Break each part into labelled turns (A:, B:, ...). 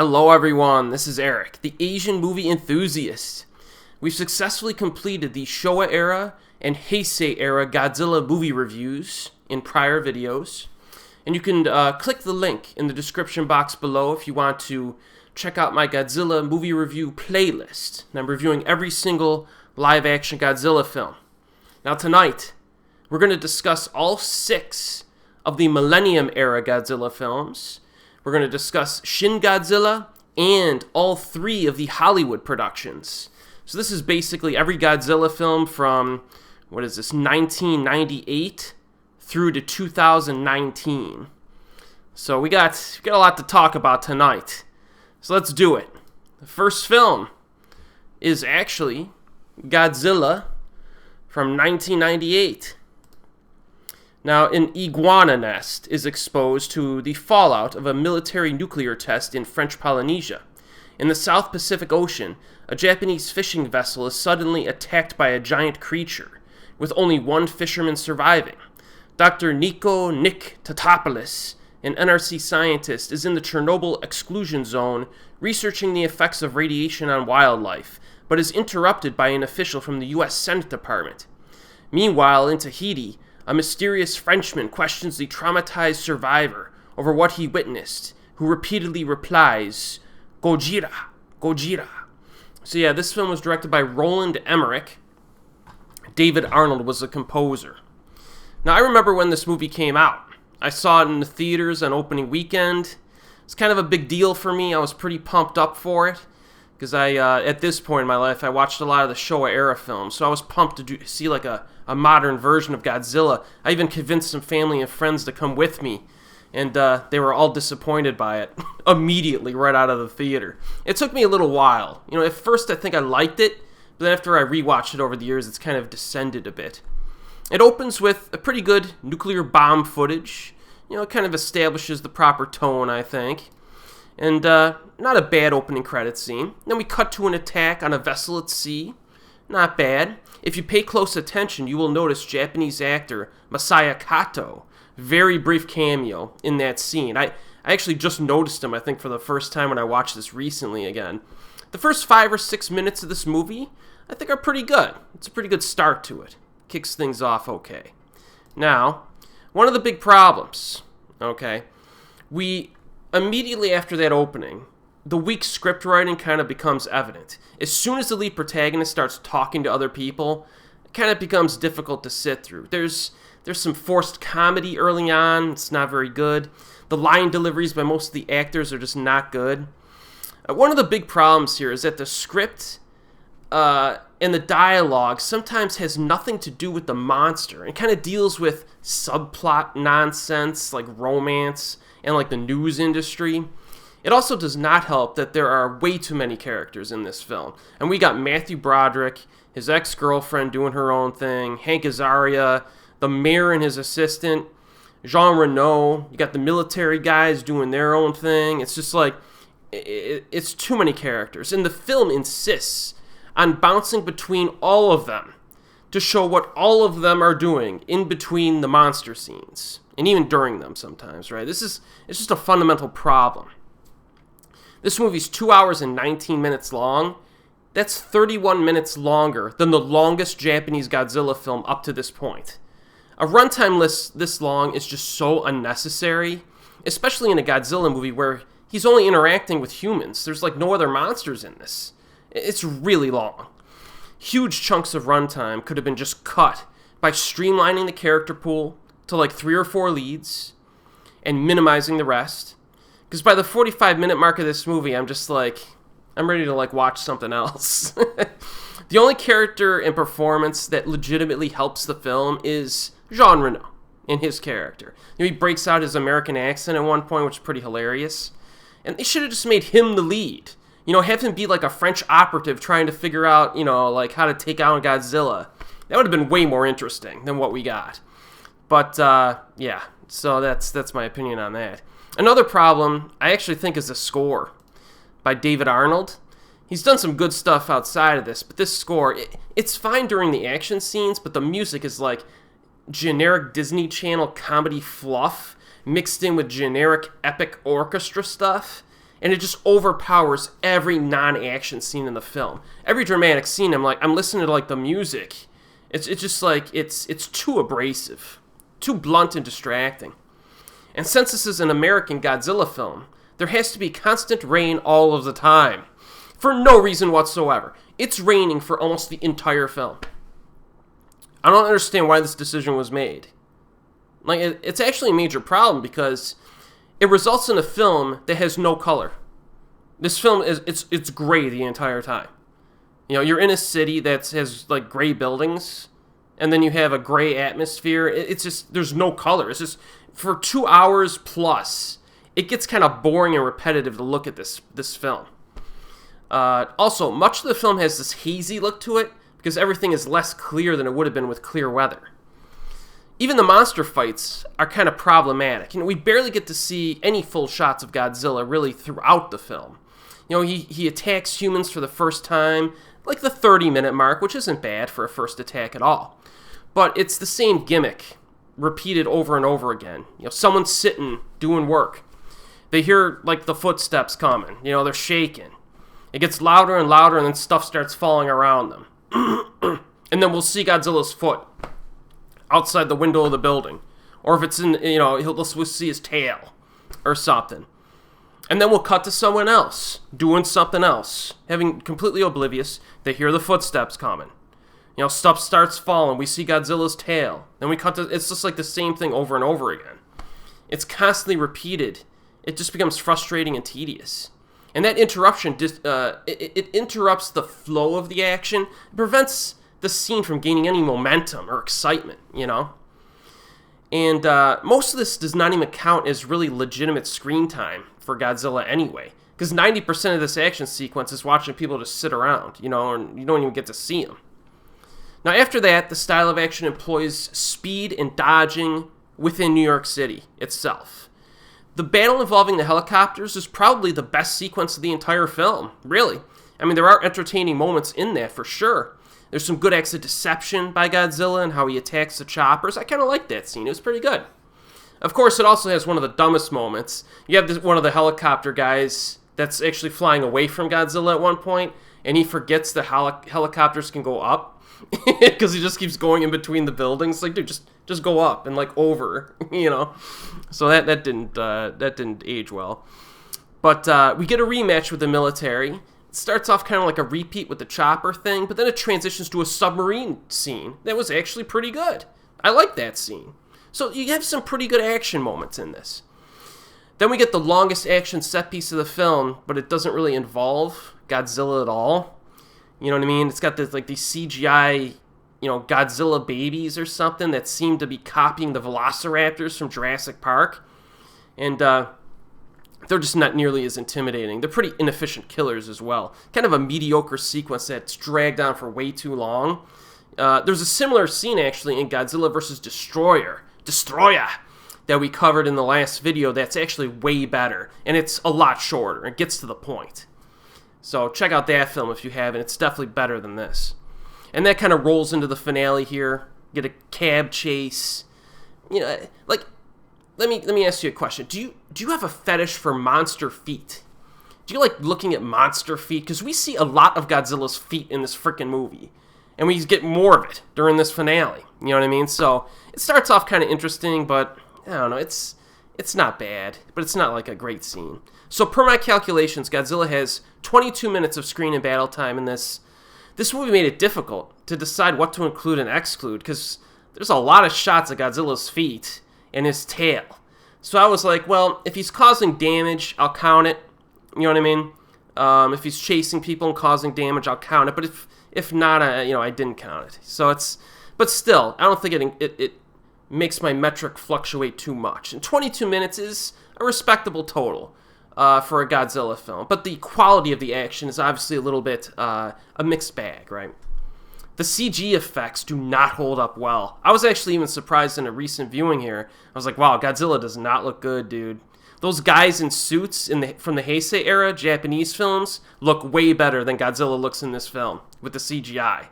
A: Hello everyone, this is Erik, the Asian movie enthusiast. We've successfully completed the Showa era and Heisei era Godzilla movie reviews in prior videos. And you can click the link in the description box below if you want to check out my Godzilla movie review playlist. And I'm reviewing every single live-action Godzilla film. Now tonight, we're going to discuss all 6 of the Millennium era Godzilla films. We're going to discuss Shin-Godzilla and all 3 of the Hollywood productions. So this is basically every Godzilla film from, 1998 through to 2019. So we got a lot to talk about tonight. So let's do it. The first film is actually Godzilla from 1998. Now, an iguana nest is exposed to the fallout of a military nuclear test in French Polynesia. In the South Pacific Ocean, a Japanese fishing vessel is suddenly attacked by a giant creature, with only one fisherman surviving. Dr. Nick Tatopoulos, an NRC scientist, is in the Chernobyl exclusion zone researching the effects of radiation on wildlife, but is interrupted by an official from the U.S. Senate Department. Meanwhile, in Tahiti, a mysterious Frenchman questions the traumatized survivor over what he witnessed, who repeatedly replies, "Gojira, Gojira." So yeah, this film was directed by Roland Emmerich. David Arnold was the composer. Now, I remember when this movie came out. I saw it in the theaters on opening weekend. It's kind of a big deal for me. I was pretty pumped up for it, because at this point in my life, I watched a lot of the Showa era films, so I was pumped to see like a modern version of Godzilla. I even convinced some family and friends to come with me, and they were all disappointed by it immediately right out of the theater. It took me a little while. At first I think I liked it, but then after I rewatched it over the years, it's kind of descended a bit. It opens with a pretty good nuclear bomb footage. It kind of establishes the proper tone, I think. And not a bad opening credits scene. Then we cut to an attack on a vessel at sea. Not bad. If you pay close attention, you will notice Japanese actor Masaya Kato. Very brief cameo in that scene. I actually just noticed him, I think, for the first time when I watched this recently again. The first 5 or 6 minutes of this movie, I think, are pretty good. It's a pretty good start to it. Kicks things off okay. Now, one of the big problems, we immediately after that opening, the weak script writing kind of becomes evident. As soon as the lead protagonist starts talking to other people, it kind of becomes difficult to sit through. There's some forced comedy early on. It's not very good. The line deliveries by most of the actors are just not good. One of the big problems here is that the script and the dialogue sometimes has nothing to do with the monster. It kind of deals with subplot nonsense like romance and like the news industry. It also does not help that there are way too many characters in this film. And we got Matthew Broderick, his ex-girlfriend doing her own thing, Hank Azaria, the mayor and his assistant, Jean Reno. You got the military guys doing their own thing. It's just like, it's too many characters. And the film insists on bouncing between all of them to show what all of them are doing in between the monster scenes. And even during them sometimes, right? It's just a fundamental problem. This movie's 2 hours and 19 minutes long. That's 31 minutes longer than the longest Japanese Godzilla film up to this point. A runtime list this long is just so unnecessary, especially in a Godzilla movie where he's only interacting with humans. There's like no other monsters in this. It's really long. Huge chunks of runtime could have been just cut by streamlining the character pool to like 3 or 4 leads and minimizing the rest. Because by the 45-minute mark of this movie, I'm ready to watch something else. The only character and performance that legitimately helps the film is Jean Reno in his character. He breaks out his American accent at one point, which is pretty hilarious. And they should have just made him the lead. Have him be like a French operative trying to figure out, how to take out Godzilla. That would have been way more interesting than what we got. But, yeah, so that's my opinion on that. Another problem, I actually think, is the score by David Arnold. He's done some good stuff outside of this, but this score, it's fine during the action scenes, but the music is like generic Disney Channel comedy fluff mixed in with generic epic orchestra stuff. and it just overpowers every non-action scene in the film. Every dramatic scene, I'm listening to like the music. It's just like it's too abrasive, too blunt and distracting. And since this is an American Godzilla film, there has to be constant rain all of the time, for no reason whatsoever. It's raining for almost the entire film. I don't understand why this decision was made. Like, it's actually a major problem because it results in a film that has no color. This film it's gray the entire time. You know, you're in a city that has like gray buildings, and then you have a gray atmosphere. It's just, there's no color. It's just, for 2 hours plus, it gets kind of boring and repetitive to look at this film. Also, much of the film has this hazy look to it because everything is less clear than it would have been with clear weather. Even the monster fights are kind of problematic. You know, we barely get to see any full shots of Godzilla really throughout the film. You know, he attacks humans for the first time, like the 30-minute mark, which isn't bad for a first attack at all. But it's the same gimmick, repeated over and over again. You know, someone's sitting, doing work. They hear, like, the footsteps coming. You know, they're shaking. It gets louder and louder, and then stuff starts falling around them. And then we'll see Godzilla's foot outside the window of the building. Or if it's in, you know, we'll see his tail or something. And then we'll cut to someone else doing something else, having completely oblivious. They hear the footsteps coming. You know, stuff starts falling. We see Godzilla's tail. Then we cut to, it's just like the same thing over and over again. It's constantly repeated. It just becomes frustrating and tedious. And that interruption, it interrupts the flow of the action. It prevents the scene from gaining any momentum or excitement, you know? And most of this does not even count as really legitimate screen time for Godzilla anyway. Because 90% of this action sequence is watching people just sit around, you know, and you don't even get to see them. Now, after that, the style of action employs speed and dodging within New York City itself. The battle involving the helicopters is probably the best sequence of the entire film, really. I mean, there are entertaining moments in that, for sure. There's some good acts of deception by Godzilla and how he attacks the choppers. I kind of like that scene. It was pretty good. Of course, it also has one of the dumbest moments. You have one of the helicopter guys that's actually flying away from Godzilla at one point, and he forgets the helicopters can go up because he just keeps going in between the buildings. Like, dude, just go up and like over, you know. So that didn't age well. But we get a rematch with the military. It starts off kind of like a repeat with the chopper thing, but then it transitions to a submarine scene that was actually pretty good. I like that scene. So you have some pretty good action moments in this. Then we get the longest action set piece of the film, but it doesn't really involve Godzilla at all. You know what I mean? It's got these CGI, you know, Godzilla babies or something that seem to be copying the velociraptors from Jurassic Park. And they're just not nearly as intimidating. They're pretty inefficient killers as well. Kind of a mediocre sequence that's dragged on for way too long. There's a similar scene, actually, in Godzilla vs. Destroyer, that we covered in the last video that's actually way better. And it's a lot shorter. It gets to the point. So check out that film if you haven't. It's definitely better than this. And that kind of rolls into the finale here. Get a cab chase. You know, like, let me ask you a question. Do you have a fetish for monster feet? Do you like looking at monster feet? Because we see a lot of Godzilla's feet in this freaking movie. And we get more of it during this finale. You know what I mean? So it starts off kind of interesting, but I don't know. It's not bad, but it's not like a great scene. So per my calculations, Godzilla has 22 minutes of screen and battle time in this. This movie made it difficult to decide what to include and exclude because there's a lot of shots of Godzilla's feet and his tail. So I was like, well, if he's causing damage, I'll count it. You know what I mean? If he's chasing people and causing damage, I'll count it. But if not, I didn't count it. So but still, I don't think it makes my metric fluctuate too much. And 22 minutes is a respectable total for a Godzilla film. But the quality of the action is obviously a little bit a mixed bag, right? The CG effects do not hold up well. I was actually even surprised in a recent viewing here. I was like, wow, Godzilla does not look good, dude. Those guys in suits from the Heisei era, Japanese films, look way better than Godzilla looks in this film with the CGI.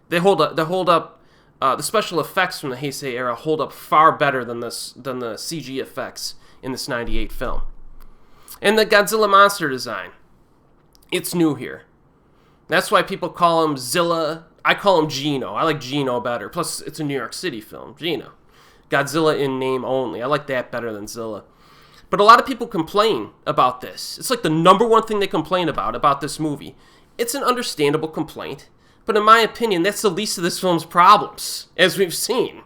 A: They hold up. The special effects from the Heisei era hold up far better than the CG effects in this '98 film. And the Godzilla monster design. It's new here. That's why people call him Zilla. I call him Gino. I like Gino better. Plus, it's a New York City film. Gino. Godzilla in name only. I like that better than Zilla. But a lot of people complain about this. It's like the number one thing they complain about this movie. It's an understandable complaint. But in my opinion, that's the least of this film's problems, as we've seen.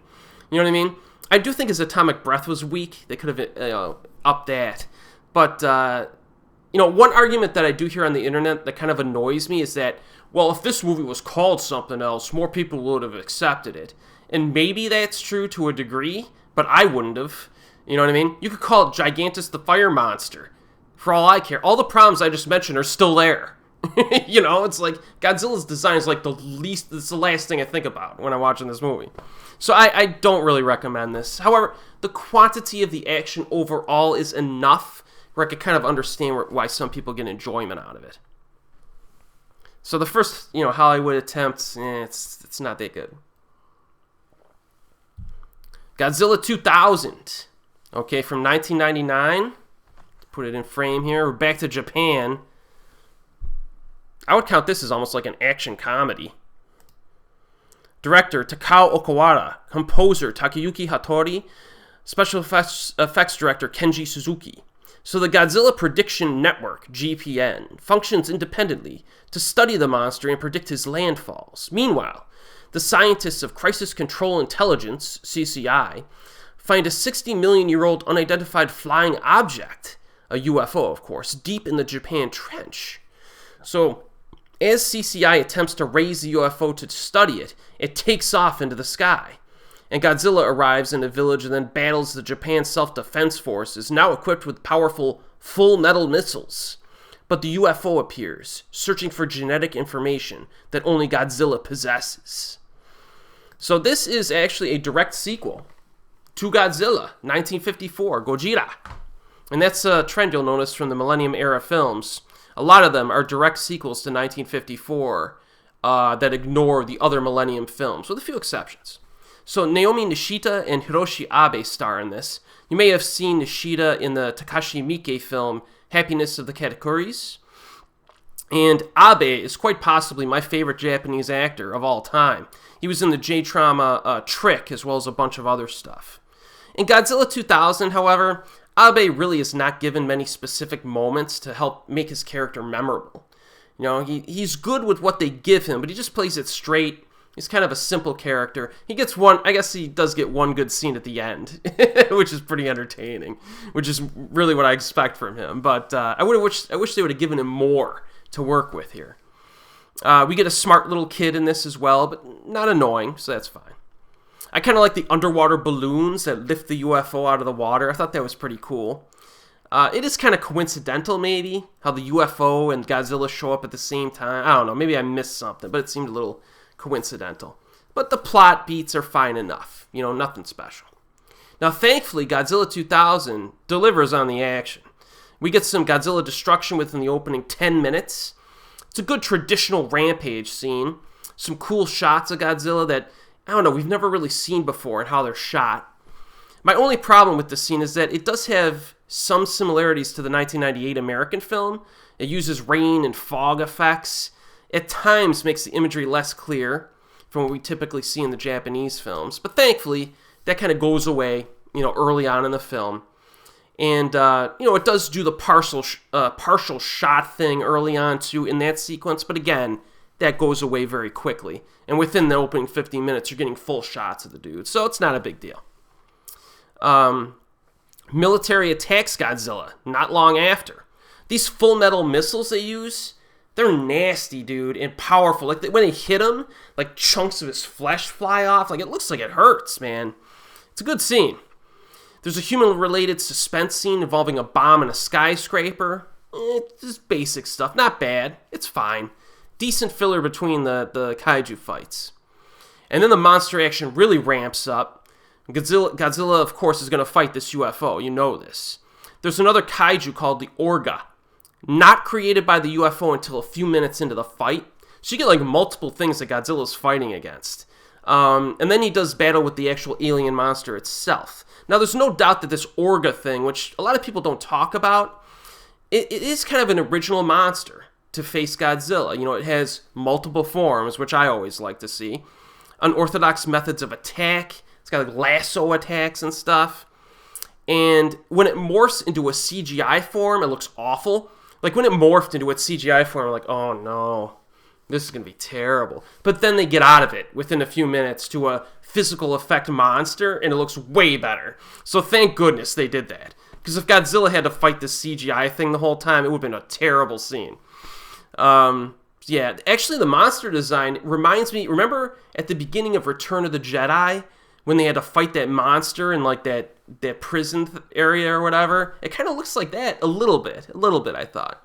A: You know what I mean? I do think his atomic breath was weak. They could have upped that. But, one argument that I do hear on the internet that kind of annoys me is that, well, if this movie was called something else, more people would have accepted it. And maybe that's true to a degree, but I wouldn't have. You know what I mean? You could call it Gigantus the Fire Monster. For all I care. All the problems I just mentioned are still there. It's like Godzilla's design is like it's the last thing I think about when I'm watching this movie. So I don't really recommend this. However, the quantity of the action overall is enough where I could kind of understand why some people get enjoyment out of it. So the first, Hollywood attempt, it's not that good. Godzilla 2000. Okay, from 1999. Put it in frame here. We're back to Japan. I would count this as almost like an action comedy. Director Takao Okawara. Composer Takayuki Hattori. Special effects director Kenji Suzuki. So the Godzilla Prediction Network, GPN, functions independently to study the monster and predict his landfalls. Meanwhile, the scientists of Crisis Control Intelligence, CCI, find a 60-million-year-old unidentified flying object, a UFO, of course, deep in the Japan Trench. So, as CCI attempts to raise the UFO to study it, it takes off into the sky. And Godzilla arrives in a village and then battles the Japan Self-Defense Forces, now equipped with powerful full-metal missiles. But the UFO appears, searching for genetic information that only Godzilla possesses. So this is actually a direct sequel to Godzilla, 1954, Gojira. And that's a trend you'll notice from the Millennium Era films. A lot of them are direct sequels to 1954 that ignore the other Millennium films, with a few exceptions. So Naomi Nishita and Hiroshi Abe star in this. You may have seen Nishita in the Takashi Miike film, Happiness of the Katakuris. And Abe is quite possibly my favorite Japanese actor of all time. He was in the J-drama Trick, as well as a bunch of other stuff. In Godzilla 2000, however, Abe really is not given many specific moments to help make his character memorable. He's good with what they give him, but he just plays it straight. He's kind of a simple character. He does get one good scene at the end, which is pretty entertaining, which is really what I expect from him. But I wish they would have given him more to work with here. We get a smart little kid in this as well, but not annoying, so that's fine. I kind of like the underwater balloons that lift the UFO out of the water. I thought that was pretty cool. It is kind of coincidental, maybe, how the UFO and Godzilla show up at the same time. I don't know, maybe I missed something, but it seemed a little coincidental. But the plot beats are fine enough. Nothing special. Now, thankfully, Godzilla 2000 delivers on the action. We get some Godzilla destruction within the opening 10 minutes. It's a good traditional rampage scene. Some cool shots of Godzilla that, we've never really seen before and how they're shot. My only problem with the scene is that it does have some similarities to the 1998 American film. It uses rain and fog effects. At times makes the imagery less clear from what we typically see in the Japanese films. But thankfully, that kind of goes away, early on in the film. And, it does do the partial shot thing early on, too, in that sequence. But again, that goes away very quickly. And within the opening 15 minutes, you're getting full shots of the dude. So it's not a big deal. Military attacks Godzilla not long after. These full metal missiles they use, they're nasty, dude, and powerful. Like, when they hit him, like, chunks of his flesh fly off. Like, it looks like it hurts, man. It's a good scene. There's a human-related suspense scene involving a bomb and a skyscraper. Just basic stuff. Not bad. It's fine. Decent filler between the kaiju fights. And then the monster action really ramps up. Godzilla, of course, is going to fight this UFO. You know this. There's another kaiju called the Orga. Not created by the UFO until a few minutes into the fight. So you get like multiple things that Godzilla's fighting against. And then he does battle with the actual alien monster itself. Now there's no doubt that this Orga thing, which a lot of people don't talk about, it is kind of an original monster to face Godzilla. You know, it has multiple forms, which I always like to see. Unorthodox methods of attack. It's got like lasso attacks and stuff. And when it morphs into a CGI form, it looks awful. Like when it morphed into its CGI form, I'm like, oh no, this is going to be terrible. But then they get out of it within a few minutes to a physical effect monster, and it looks way better. So thank goodness they did that. Because if Godzilla had to fight this CGI thing the whole time, it would have been a terrible scene. Yeah, actually the monster design reminds me, remember at the beginning of Return of the Jedi, when they had to fight that monster in like that prison area or whatever? It kind of looks like that a little bit, I thought.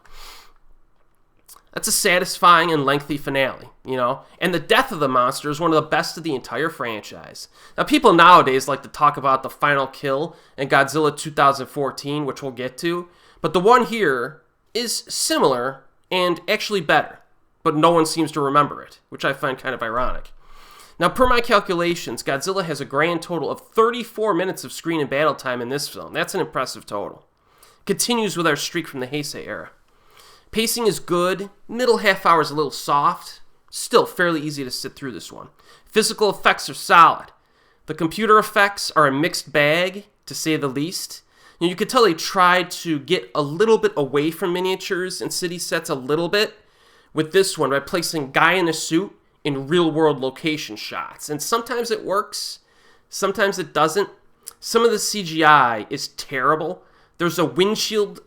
A: That's a satisfying and lengthy finale, you know? And the death of the monster is one of the best of the entire franchise. Now, people nowadays like to talk about the final kill in Godzilla 2014, which we'll get to, but the one here is similar and actually better, but no one seems to remember it, which I find kind of ironic. Now, per my calculations, Godzilla has a grand total of 34 minutes of screen and battle time in this film. That's an impressive total. Continues with our streak from the Heisei era. Pacing is good. Middle half hour is a little soft. Still fairly easy to sit through this one. Physical effects are solid. The computer effects are a mixed bag, to say the least. You could tell they tried to get a little bit away from miniatures and city sets a little bit with this one by placing guy in a suit in real-world location shots. And sometimes it works, sometimes it doesn't. Some of the CGI is terrible. There's a windshield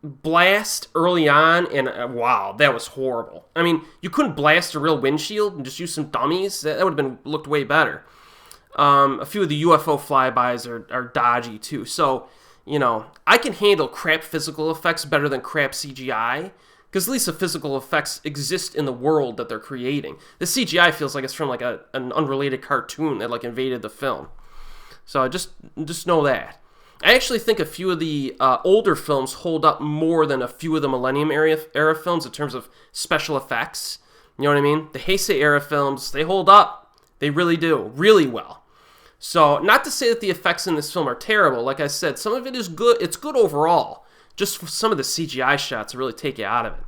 A: blast early on, and wow, that was horrible. I mean, you couldn't blast a real windshield and just use some dummies. That would have looked way better. A few of the UFO flybys are dodgy too. So, you know, I can handle crap physical effects better than crap CGI, because at least the physical effects exist in the world that they're creating. The CGI feels like it's from like an unrelated cartoon that like invaded the film. So just know that. I actually think a few of the older films hold up more than a few of the Millennium era films in terms of special effects. You know what I mean? The Heisei era films, they hold up. They really do. Really well. So, not to say that the effects in this film are terrible. Like I said, some of it is good. It's good overall. Just for some of the CGI shots to really take you out of it.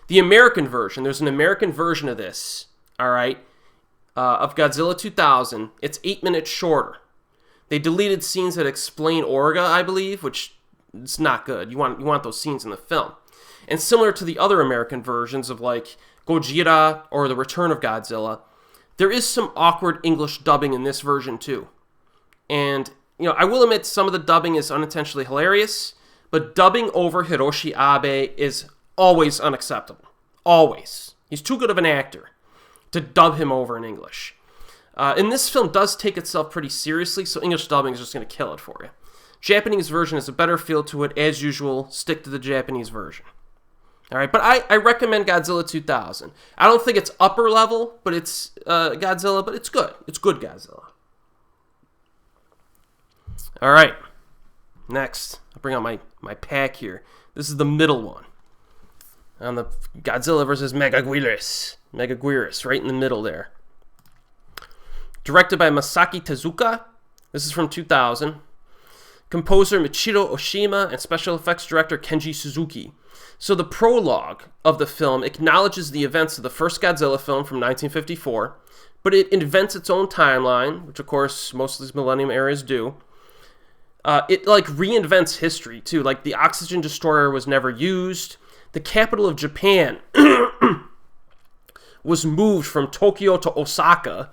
A: The American version, there's an American version of this, all right, of Godzilla 2000. It's 8 minutes shorter. They deleted scenes that explain Orga, I believe, which is not good. You want those scenes in the film. And similar to the other American versions of like Gojira or The Return of Godzilla, there is some awkward English dubbing in this version too. And, you know, I will admit some of the dubbing is unintentionally hilarious, but dubbing over Hiroshi Abe is always unacceptable. Always. He's too good of an actor to dub him over in English. And this film does take itself pretty seriously, so English dubbing is just going to kill it for you. Japanese version has a better feel to it. As usual, stick to the Japanese version. All right, but I recommend Godzilla 2000. I don't think it's upper level, but it's Godzilla, but it's good. It's good Godzilla. All right, next, I'll bring out my pack here. This is the middle one. On the Godzilla versus Megaguirus. Megaguirus, right in the middle there. Directed by Masaki Tezuka. This is from 2000. Composer Michiro Oshima and special effects director Kenji Suzuki. So the prologue of the film acknowledges the events of the first Godzilla film from 1954, but it invents its own timeline, which of course most of these Millennium eras do. It like reinvents history too. Like the oxygen destroyer was never used. The capital of Japan was moved from Tokyo to Osaka.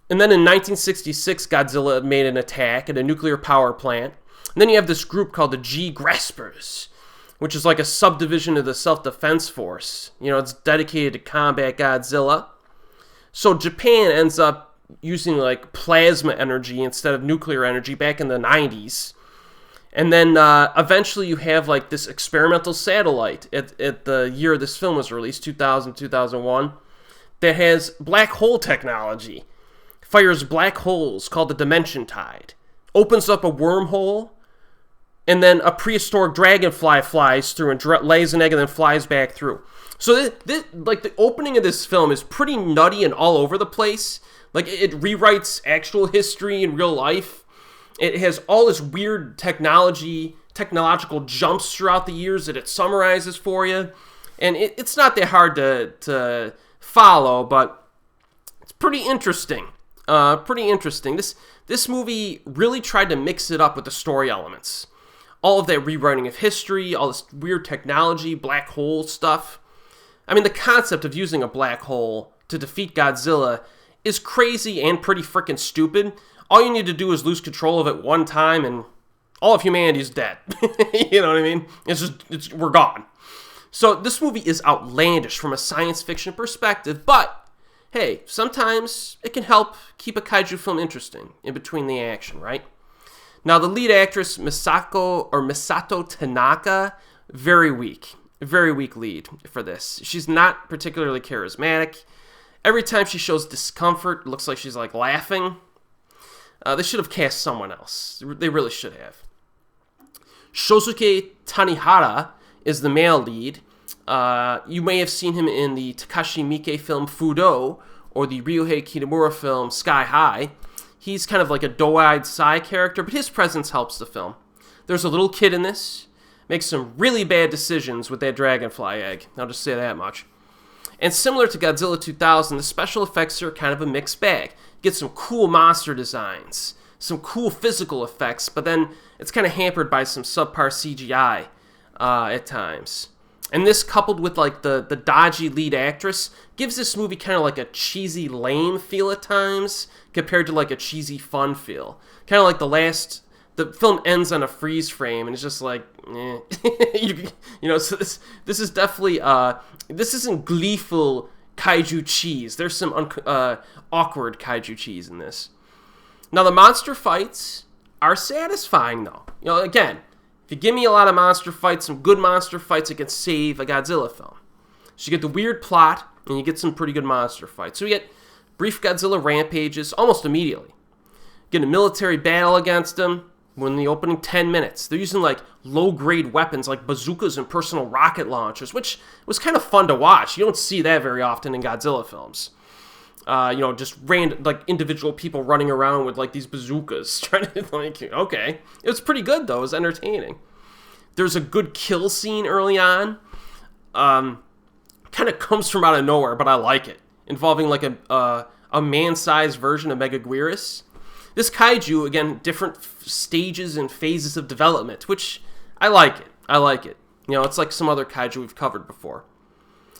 A: And then in 1966, Godzilla made an attack at a nuclear power plant. And then you have this group called the G-Graspers, which is like a subdivision of the Self-Defense Force. You know, it's dedicated to combat Godzilla. So Japan ends up using like plasma energy instead of nuclear energy back in the 90s. And then eventually you have like this experimental satellite at the year this film was released, 2000, 2001, that has black hole technology. Fires black holes called the Dimension Tide, opens up a wormhole, and then a prehistoric dragonfly flies through and lays an egg and then flies back through. So like the opening of this film is pretty nutty and all over the place. Like it rewrites actual history in real life. It has all this weird technology technological jumps throughout the years that it summarizes for you. And it's not that hard to follow, but it's pretty interesting. This movie really tried to mix it up with the story elements. All of that rewriting of history, all this weird technology, black hole stuff. I mean, the concept of using a black hole to defeat Godzilla is crazy and pretty freaking stupid. All you need to do is lose control of it one time and all of humanity is dead. You know what I mean? We're gone. So this movie is outlandish from a science fiction perspective, but hey, sometimes it can help keep a kaiju film interesting in between the action, right? Now, the lead actress, Misato Tanaka, very weak lead for this. She's not particularly charismatic. Every time she shows discomfort, it looks like she's like laughing. They should have cast someone else. They really should have. Shosuke Tanihara is the male lead. You may have seen him in the Takashi Miike film Fudo or the Ryohei Kitamura film Sky High. He's kind of like a doe-eyed side character, but his presence helps the film. There's a little kid in this, makes some really bad decisions with that dragonfly egg. I'll just say that much. And similar to Godzilla 2000, the special effects are kind of a mixed bag. You get some cool monster designs, some cool physical effects, but then it's kind of hampered by some subpar CGI at times. And this, coupled with like the dodgy lead actress, gives this movie kind of like a cheesy, lame feel at times, compared to like a cheesy, fun feel. Kind of like the film ends on a freeze frame, and it's just like, eh. So this is definitely, this isn't gleeful kaiju cheese. There's some awkward kaiju cheese in this. Now, the monster fights are satisfying, though. Again, if you give me a lot of monster fights, some good monster fights, it can save a Godzilla film. So you get the weird plot, and you get some pretty good monster fights. So you get brief Godzilla rampages almost immediately. Get a military battle against them within the opening 10 minutes. They're using like low-grade weapons like bazookas and personal rocket launchers, which was kind of fun to watch. You don't see that very often in Godzilla films. Just random, like, individual people running around with, like, these bazookas, trying to, like, okay. It was pretty good, though. It was entertaining. There's a good kill scene early on. Kind of comes from out of nowhere, but I like it. Involving, like, a man-sized version of Megaguirus. This kaiju, again, different stages and phases of development, which I like it. It's like some other kaiju we've covered before.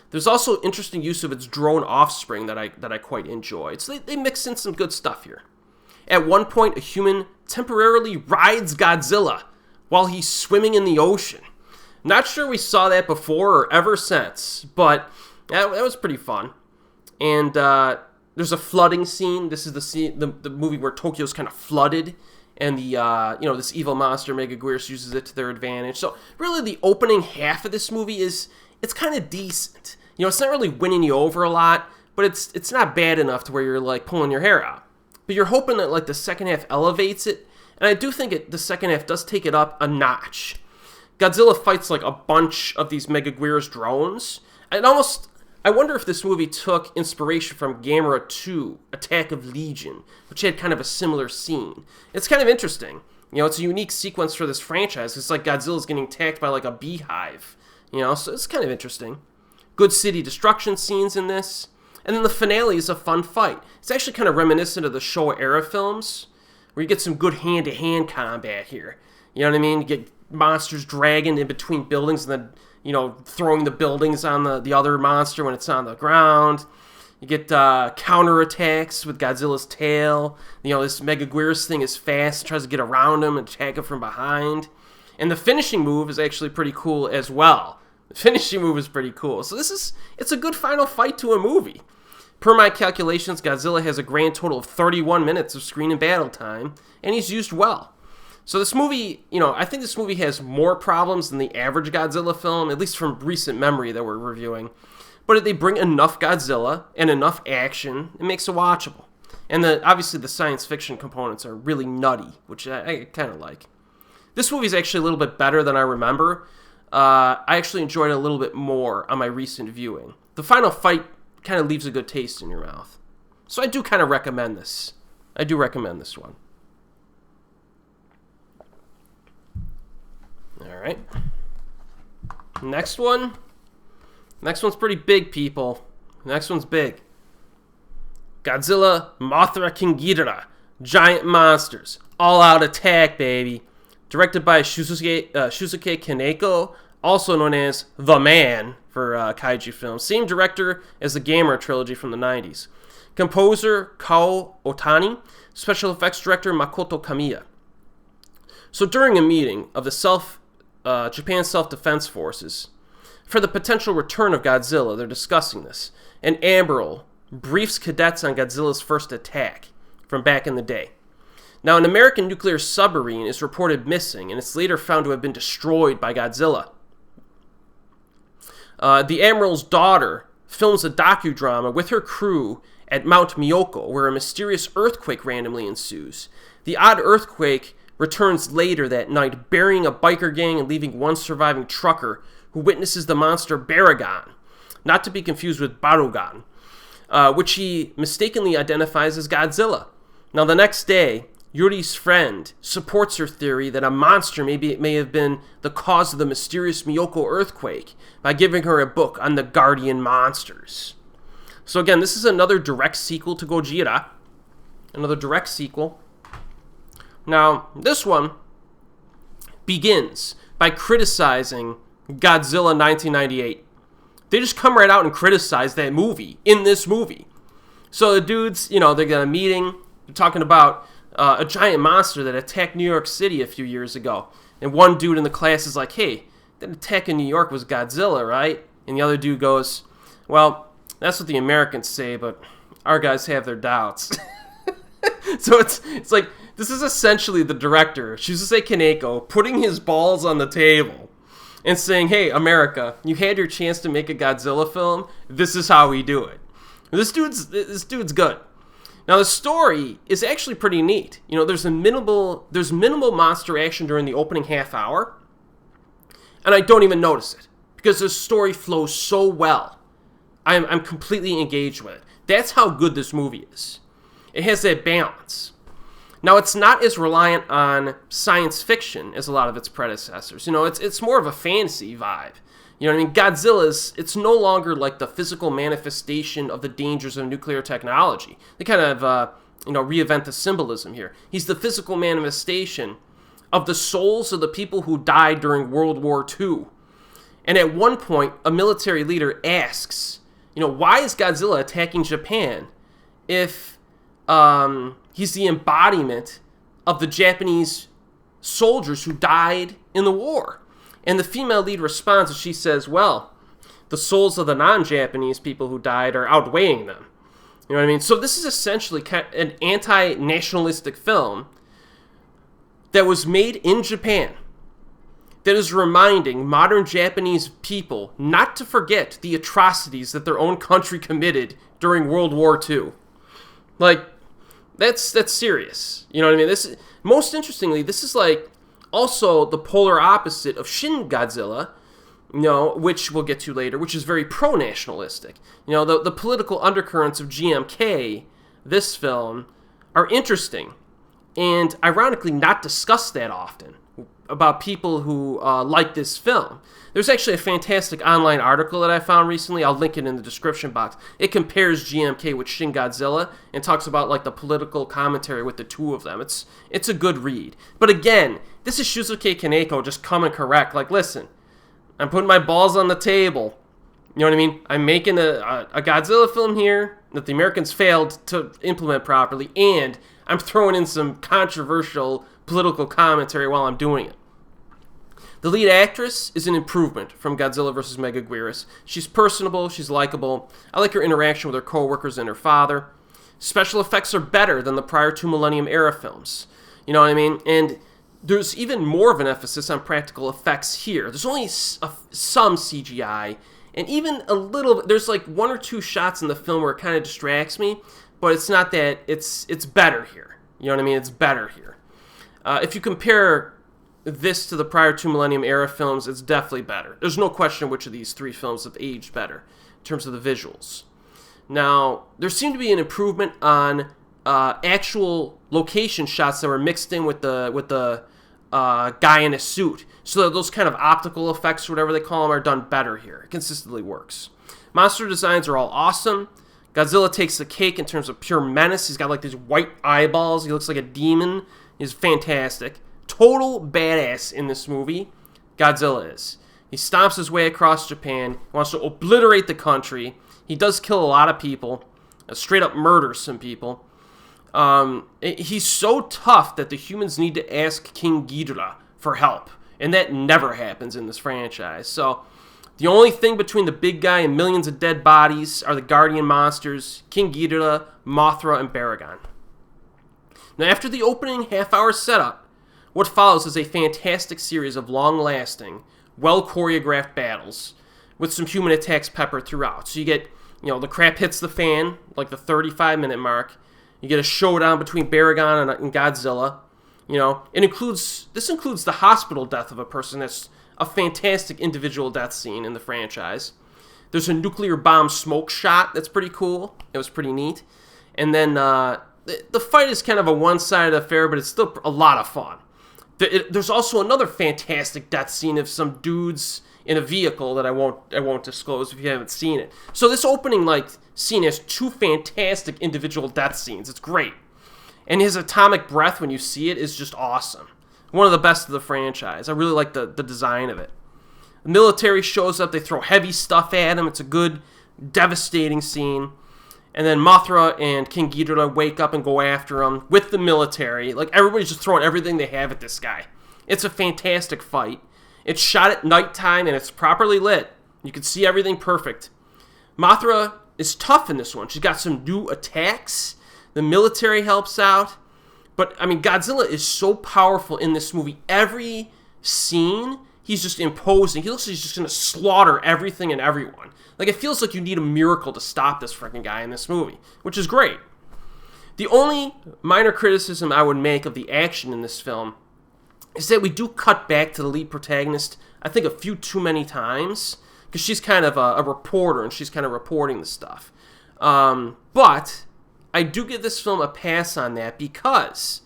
A: There's also interesting use of its drone offspring that I quite enjoyed. So they mix in some good stuff here. At one point, a human temporarily rides Godzilla while he's swimming in the ocean. Not sure we saw that before or ever since, but that was pretty fun. And there's a flooding scene. This is the movie where Tokyo's kind of flooded, and this evil monster Megaguirus uses it to their advantage. So really, the opening half of this movie it's kind of decent. It's not really winning you over a lot, but it's not bad enough to where you're like pulling your hair out. But you're hoping that like the second half elevates it, and I do think the second half does take it up a notch. Godzilla fights like a bunch of these Megaguirus drones. I wonder if this movie took inspiration from Gamera 2, Attack of Legion, which had kind of a similar scene. It's kind of interesting. It's a unique sequence for this franchise. It's like Godzilla's getting attacked by like a beehive. So it's kind of interesting. Good city destruction scenes in this. And then the finale is a fun fight. It's actually kind of reminiscent of the Showa era films, where you get some good hand-to-hand combat here. You know what I mean? You get monsters dragging in between buildings and then, throwing the buildings on the other monster when it's on the ground. You get counterattacks with Godzilla's tail. This Megaguirus thing is fast, tries to get around him and attack him from behind. And the finishing move is actually pretty cool as well. The finishing move is pretty cool. So it's a good final fight to a movie. Per my calculations, Godzilla has a grand total of 31 minutes of screen and battle time, and he's used well. So this movie, I think this movie has more problems than the average Godzilla film, at least from recent memory that we're reviewing. But they bring enough Godzilla and enough action, it makes it watchable. And obviously the science fiction components are really nutty, which I kind of like. This movie is actually a little bit better than I remember. I actually enjoyed it a little bit more on my recent viewing. The final fight kind of leaves a good taste in your mouth. So I do kind of recommend this. I do recommend this one. All right. Next one. Next one's pretty big, people. Next one's big. Godzilla, Mothra, King Ghidorah. Giant monsters. All-out attack, baby. Directed by Shusuke Kaneko, also known as The Man for kaiju films. Same director as the Gamera trilogy from the 90s. Composer Kao Otani. Special effects director Makoto Kamiya. So during a meeting of the Japan Self-Defense Forces, for the potential return of Godzilla, they're discussing this. And Admiral briefs cadets on Godzilla's first attack from back in the day. Now, an American nuclear submarine is reported missing, and it's later found to have been destroyed by Godzilla. The Admiral's daughter films a docudrama with her crew at Mount Miyoko, where a mysterious earthquake randomly ensues. The odd earthquake returns later that night, burying a biker gang and leaving one surviving trucker who witnesses the monster Baragon, not to be confused with Barugan, which he mistakenly identifies as Godzilla. Now, the next day, Yuri's friend supports her theory that a monster may have been the cause of the mysterious Miyoko earthquake by giving her a book on the guardian monsters. So again, this is another direct sequel to Gojira. Another direct sequel. Now, this one begins by criticizing Godzilla 1998. They just come right out and criticize that movie in this movie. So the dudes, they're got a meeting. They're talking about a giant monster that attacked New York City a few years ago. And one dude in the class is like, hey, that attack in New York was Godzilla, right? And the other dude goes, well, that's what the Americans say, but our guys have their doubts. So it's like, this is essentially the director, Shusuke Kaneko, putting his balls on the table and saying, hey, America, you had your chance to make a Godzilla film. This is how we do it. This dude's good. Now, the story is actually pretty neat. There's minimal monster action during the opening half hour, and I don't even notice it because the story flows so well. I'm completely engaged with it. That's how good this movie is. It has that balance. Now, it's not as reliant on science fiction as a lot of its predecessors. It's more of a fantasy vibe. Godzilla's, it's no longer like the physical manifestation of the dangers of nuclear technology. They kind of, reinvent the symbolism here. He's the physical manifestation of the souls of the people who died during World War II. And at one point, a military leader asks, why is Godzilla attacking Japan if he's the embodiment of the Japanese soldiers who died in the war? And the female lead responds and she says, well, the souls of the non-Japanese people who died are outweighing them. You know what I mean? So this is essentially an anti-nationalistic film that was made in Japan that is reminding modern Japanese people not to forget the atrocities that their own country committed during World War II. Like, that's serious. You know what I mean? Most interestingly, this is like also the polar opposite of Shin-Godzilla, which we'll get to later, which is very pro-nationalistic. The political undercurrents of GMK, this film, are interesting and ironically not discussed that often about people who like this film. There's actually a fantastic online article that I found recently. I'll link it in the description box. It compares GMK with Shin-Godzilla and talks about like the political commentary with the two of them. It's a good read. But again, this is Shusuke Kaneko just coming correct. Like, listen, I'm putting my balls on the table. You know what I mean? I'm making a Godzilla film here that the Americans failed to implement properly, and I'm throwing in some controversial political commentary while I'm doing it. The lead actress is an improvement from Godzilla vs. Megaguirus. She's personable, she's likable. I like her interaction with her co-workers and her father. Special effects are better than the prior two Millennium Era films. You know what I mean? And there's even more of an emphasis on practical effects here. There's only some CGI, and even a little, there's like one or two shots in the film where it kind of distracts me, but it's not that, it's better here. You know what I mean? It's better here. If you compare this to the prior two Millennium Era films, it's definitely better. There's no question which of these three films have aged better in terms of the visuals. Now, there seemed to be an improvement on actual location shots that were mixed in with the guy in a suit. So those kind of optical effects, or whatever they call them, are done better here. It consistently works. Monster designs are all awesome. Godzilla takes the cake in terms of pure menace. He's got like these white eyeballs. He looks like a demon. He's fantastic. Total badass in this movie, Godzilla is. He stomps his way across Japan. He wants to obliterate the country. He does kill a lot of people. Straight up murders some people. He's so tough that the humans need to ask King Ghidorah for help. And that never happens in this franchise. So the only thing between the big guy and millions of dead bodies are the guardian monsters, King Ghidorah, Mothra, and Baragon. Now, after the opening half-hour setup, what follows is a fantastic series of long-lasting, well-choreographed battles with some human attacks peppered throughout. So you get, the crap hits the fan, like the 35-minute mark. You get a showdown between Baragon and Godzilla. This includes the hospital death of a person. That's a fantastic individual death scene in the franchise. There's a nuclear bomb smoke shot that's pretty cool. It was pretty neat. And then the fight is kind of a one-sided affair, but it's still a lot of fun. There's also another fantastic death scene of some dudes in a vehicle that I won't disclose if you haven't seen it. So this opening scene has two fantastic individual death scenes. It's great. And his atomic breath, when you see it, is just awesome. One of the best of the franchise. I really like the design of it. The military shows up. They throw heavy stuff at him. It's a good, devastating scene. And then Mothra and King Ghidorah wake up and go after him with the military. Like, everybody's just throwing everything they have at this guy. It's a fantastic fight. It's shot at nighttime, and it's properly lit. You can see everything perfect. Mothra is tough in this one. She's got some new attacks. The military helps out. But, Godzilla is so powerful in this movie. Every scene, he's just imposing. He looks like he's just going to slaughter everything and everyone. Like, it feels like you need a miracle to stop this freaking guy in this movie, which is great. The only minor criticism I would make of the action in this film is that we do cut back to the lead protagonist, I think, a few too many times, because she's kind of a reporter, and she's kind of reporting the stuff. But I do give this film a pass on that because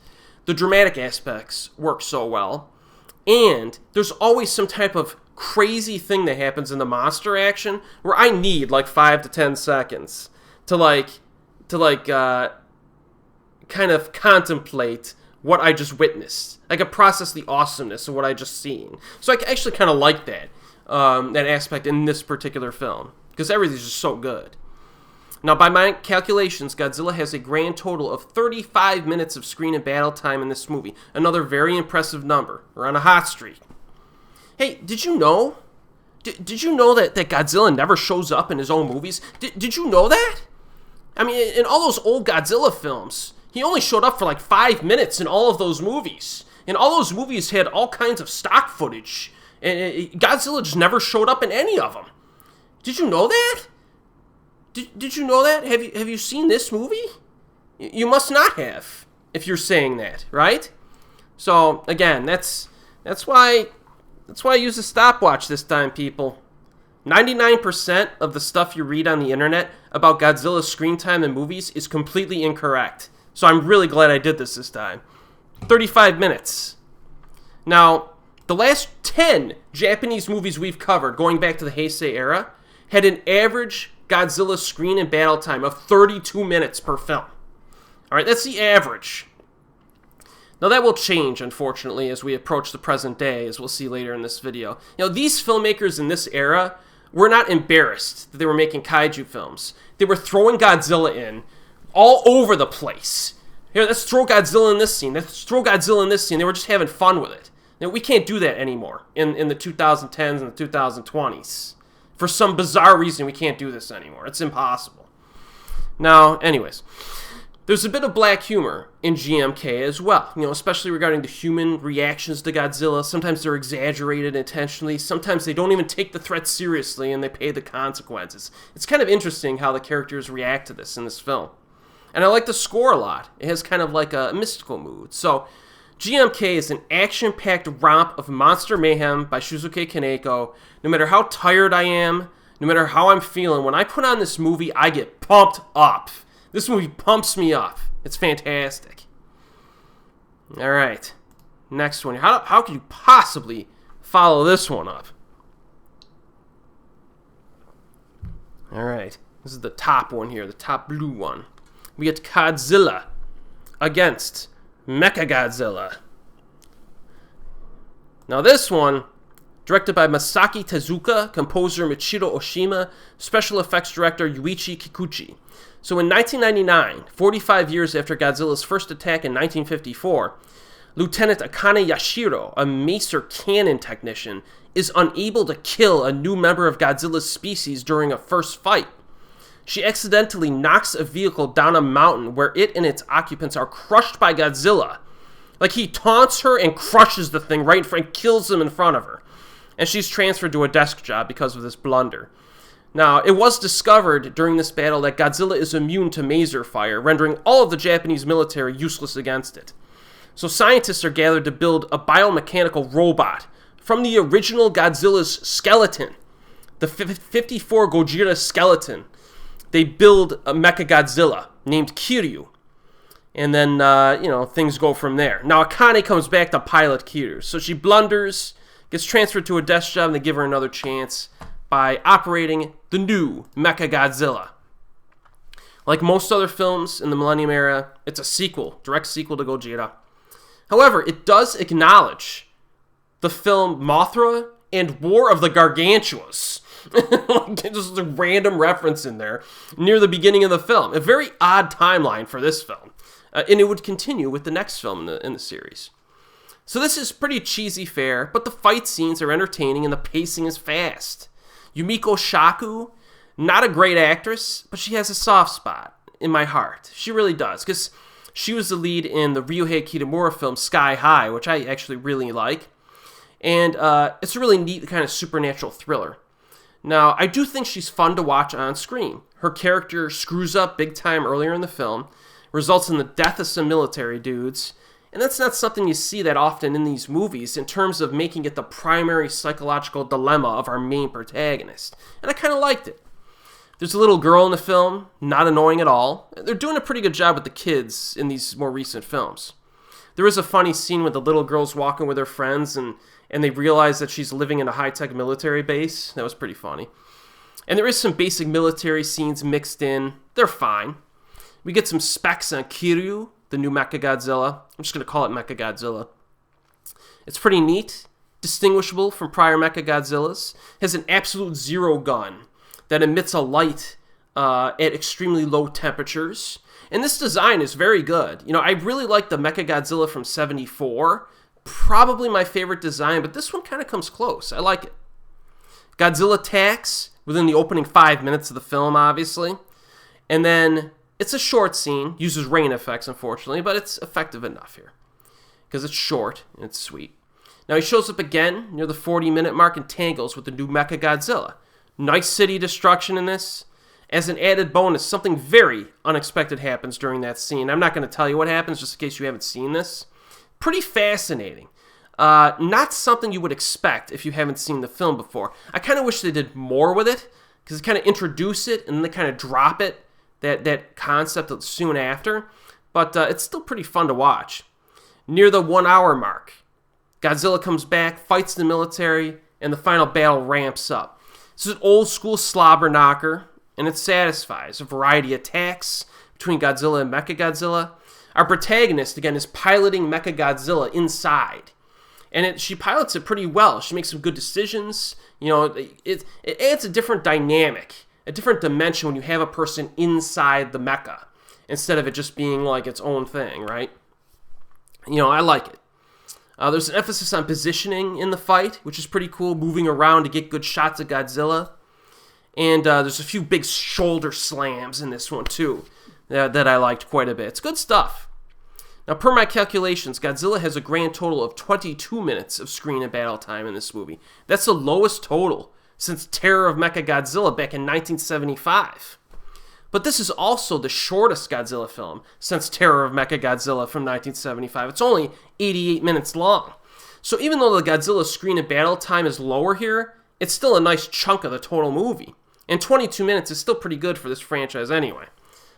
A: the dramatic aspects work so well, and there's always some type of crazy thing that happens in the monster action where I need 5 to 10 seconds to kind of contemplate what I just witnessed. I can process the awesomeness of what I just seen. So I actually kind of like that aspect in this particular film because everything's just so good. Now, by my calculations, Godzilla has a grand total of 35 minutes of screen and battle time in this movie. Another very impressive number. We're on a hot streak. Hey, did you know? Did you know that Godzilla never shows up in his own movies? Did you know that? In all those old Godzilla films, he only showed up for 5 minutes in all of those movies. And all those movies had all kinds of stock footage. And Godzilla just never showed up in any of them. Did you know that? Did you know that? Have you seen this movie? You must not have, if you're saying that, right? So again, that's why I use a stopwatch this time, people. 99% of the stuff you read on the internet about Godzilla's screen time in movies is completely incorrect. So I'm really glad I did this time. 35 minutes. Now, the last 10 Japanese movies we've covered, going back to the Heisei era, had an average Godzilla screen and battle time of 32 minutes per film. All right, that's the average. Now that will change, unfortunately, as we approach the present day, as we'll see later in this video. These filmmakers in this era were not embarrassed that they were making kaiju films. They were throwing Godzilla in all over the place. Here, let's throw Godzilla in this scene. Let's throw Godzilla in this scene. They were just having fun with it. We can't do that anymore in the 2010s and the 2020s. For some bizarre reason, we can't do this anymore. It's impossible. Now, anyways, there's a bit of black humor in GMK as well, especially regarding the human reactions to Godzilla. Sometimes they're exaggerated intentionally. Sometimes they don't even take the threat seriously and they pay the consequences. It's kind of interesting how the characters react to this in this film. And I like the score a lot. It has kind of a mystical mood. So, GMK is an action-packed romp of monster mayhem by Shusuke Kaneko. No matter how tired I am, no matter how I'm feeling, when I put on this movie, I get pumped up. This movie pumps me up. It's fantastic. All right. next one. How could you possibly follow this one up? All right. This is the top one here, the top blue one. We get Godzilla against Mechagodzilla. Now this one, directed by Masaki Tezuka, composer Michiro Oshima, special effects director Yuichi Kikuchi. So in 1999, 45 years after Godzilla's first attack in 1954, Lieutenant Akane Yashiro, a macer cannon technician, is unable to kill a new member of Godzilla's species during a first fight. She accidentally knocks a vehicle down a mountain where it and its occupants are crushed by Godzilla. Like, he taunts her and crushes the thing right in front, and kills him in front of her. And she's transferred to a desk job because of this blunder. Now, it was discovered during this battle that Godzilla is immune to maser fire, rendering all of the Japanese military useless against it. So scientists are gathered to build a biomechanical robot from the original Godzilla's skeleton, the 54 Gojira skeleton. They build a Mechagodzilla named Kiryu. And then, things go from there. Now, Akane comes back to pilot Kiryu. So she blunders, gets transferred to a desk job, and they give her another chance by operating the new Mechagodzilla. Like most other films in the Millennium Era, it's a sequel, direct sequel to Gojira. However, it does acknowledge the film Mothra and War of the Gargantuas. Just a random reference in there near the beginning of the film. A very odd timeline for this film. And it would continue with the next film in the series. So this is pretty cheesy fare, but the fight scenes are entertaining and the pacing is fast. Yumiko Shaku, not a great actress, but she has a soft spot in my heart. She really does, because she was the lead in the Ryuhei Kitamura film Sky High, which I actually really like. And it's a really neat kind of supernatural thriller. Now, I do think she's fun to watch on screen. Her character screws up big time earlier in the film, results in the death of some military dudes, and that's not something you see that often in these movies in terms of making it the primary psychological dilemma of our main protagonist. And I kind of liked it. There's a little girl in the film, not annoying at all. They're doing a pretty good job with the kids in these more recent films. There is a funny scene where the little girl's walking with her friends and they realize that she's living in a high-tech military base. That was pretty funny. And there is some basic military scenes mixed in. They're fine. We get some specs on Kiryu, the new Mechagodzilla. I'm just going to call it Mechagodzilla. It's pretty neat, distinguishable from prior Mechagodzillas. Has an absolute zero gun that emits a light at extremely low temperatures. And this design is very good. I really like the Mechagodzilla from '74. Probably my favorite design, but this one kind of comes close. I like it. Godzilla attacks within the opening 5 minutes of the film, obviously. And then it's a short scene. Uses rain effects, unfortunately, but it's effective enough here. Because it's short and it's sweet. Now he shows up again near the 40-minute mark and tangles with the new Mechagodzilla. Nice city destruction in this. As an added bonus, something very unexpected happens during that scene. I'm not going to tell you what happens, just in case you haven't seen this. Pretty fascinating. Not something you would expect if you haven't seen the film before. I kind of wish they did more with it, because they kind of introduce it and then they kind of drop it, that concept soon after. But it's still pretty fun to watch. Near the 1 hour mark, Godzilla comes back, fights the military, and the final battle ramps up. This is an old school slobber knocker, and it satisfies a variety of attacks between Godzilla and Mechagodzilla. Our protagonist, again, is piloting Mechagodzilla inside. And she pilots it pretty well. She makes some good decisions. It adds a different dynamic, a different dimension when you have a person inside the mecha, instead of it just being like its own thing, right? I like it. There's an emphasis on positioning in the fight, which is pretty cool, moving around to get good shots of Godzilla. And there's a few big shoulder slams in this one, too, that I liked quite a bit. It's good stuff. Now, per my calculations, Godzilla has a grand total of 22 minutes of screen and battle time in this movie. That's the lowest total since Terror of Mechagodzilla back in 1975. But this is also the shortest Godzilla film since Terror of Mechagodzilla from 1975. It's only 88 minutes long. So even though the Godzilla screen and battle time is lower here, it's still a nice chunk of the total movie. And 22 minutes is still pretty good for this franchise anyway.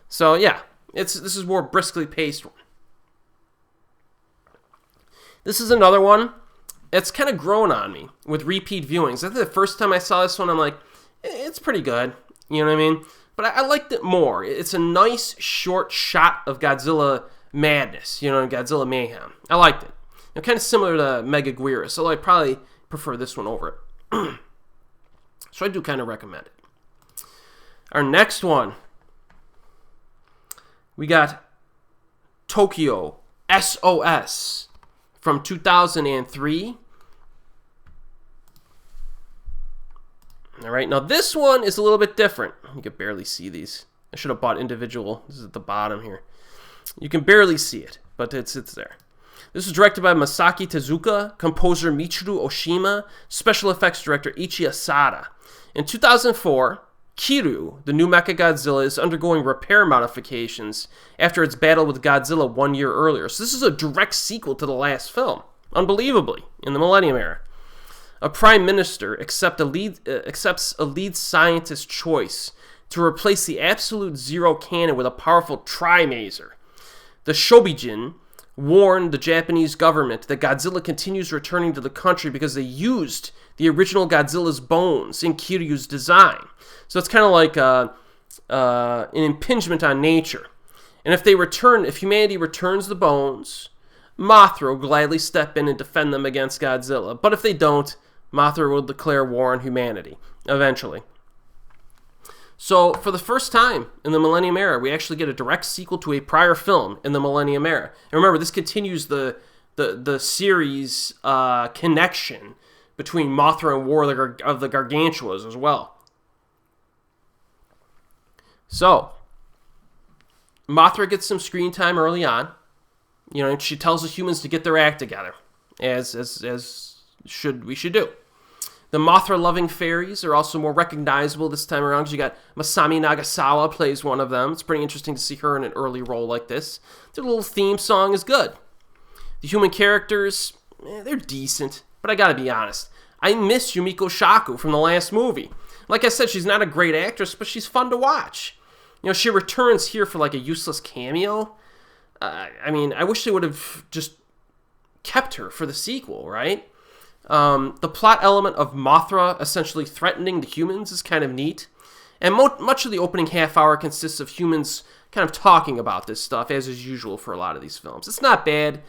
A: So yeah, this is more briskly paced one. This is another one that's kind of grown on me with repeat viewings. I think the first time I saw this one, I'm like, it's pretty good. You know what I mean? But I liked it more. It's a nice short shot of Godzilla madness, Godzilla mayhem. I liked it. Kind of similar to Megaguirus, although I probably prefer this one over it. So I do kind of recommend it. Our next one, we got Tokyo S.O.S. from 2003. All right, now this one is a little bit different. You can barely see these. I should have bought individual. This is at the bottom here. You can barely see it, but it's there. This was directed by Masaki Tezuka, composer Michiru Oshima, special effects director Ichi Asada. In 2004, Kiryu, the new Mechagodzilla, is undergoing repair modifications after its battle with Godzilla 1 year earlier. So this is a direct sequel to the last film, unbelievably, in the Millennium Era. A prime minister accepts a lead scientist choice to replace the absolute zero cannon with a powerful Trimaser. The Shobijin warned the Japanese government that Godzilla continues returning to the country because they used the original Godzilla's bones in Kiryu's design. So it's kind of like an impingement on nature. And if humanity returns the bones, Mothra will gladly step in and defend them against Godzilla. But if they don't, Mothra will declare war on humanity, eventually. So, for the first time in the Millennium Era, we actually get a direct sequel to a prior film in the Millennium Era. And remember, this continues the series connection between Mothra and War of the Gargantuas as well. So, Mothra gets some screen time early on. And she tells the humans to get their act together, as we should do. The Mothra-loving fairies are also more recognizable this time around because you got Masami Nagasawa plays one of them. It's pretty interesting to see her in an early role like this. Their little theme song is good. The human characters, they're decent, but I gotta be honest. I miss Yumiko Shaku from the last movie. Like I said, she's not a great actress, but she's fun to watch. She returns here for like a useless cameo. I wish they would have just kept her for the sequel, right? The plot element of Mothra essentially threatening the humans is kind of neat. And much of the opening half hour consists of humans kind of talking about this stuff, as is usual for a lot of these films. It's not bad,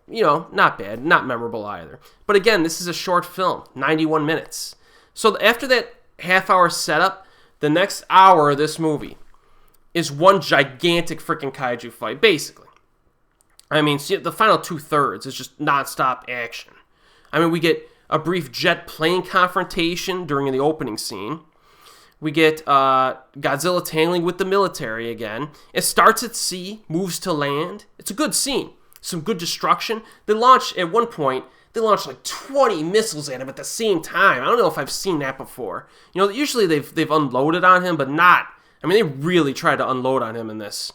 A: not bad, not memorable either. But again, this is a short film, 91 minutes. So after that half hour setup, the next hour of this movie is one gigantic freaking kaiju fight, basically. See, the final 2/3 is just nonstop action. We get a brief jet plane confrontation during the opening scene. We get Godzilla tangling with the military again. It starts at sea, moves to land. It's a good scene. Some good destruction. At one point, they launch like 20 missiles at him at the same time. I don't know if I've seen that before. Usually they've unloaded on him, but not. They really tried to unload on him in this.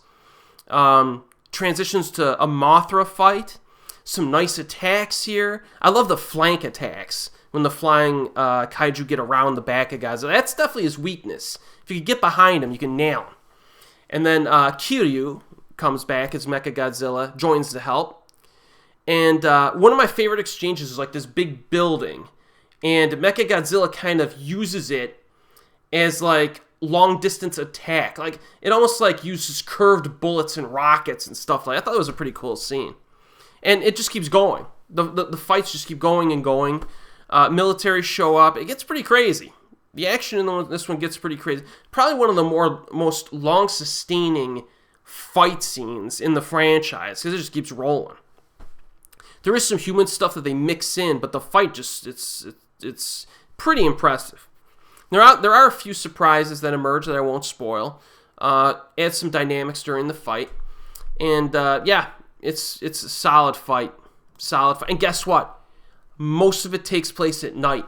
A: Transitions to a Mothra fight. Some nice attacks here. I love the flank attacks when the flying kaiju get around the back of Godzilla. That's definitely his weakness. If you can get behind him, you can nail him. And then Kiryu comes back as Mechagodzilla, joins the help. And one of my favorite exchanges is like this big building. And Mechagodzilla kind of uses it as like long distance attack. Like it almost like uses curved bullets and rockets and stuff like that. I thought it was a pretty cool scene. And it just keeps going. The fights just keep going and going. Military show up. It gets pretty crazy. The action in this one gets pretty crazy. Probably one of the most long-sustaining fight scenes in the franchise because it just keeps rolling. There is some human stuff that they mix in, but the fight it's pretty impressive. There are a few surprises that emerge that I won't spoil. Add some dynamics during the fight. And It's a solid fight. And guess what? Most of it takes place at night.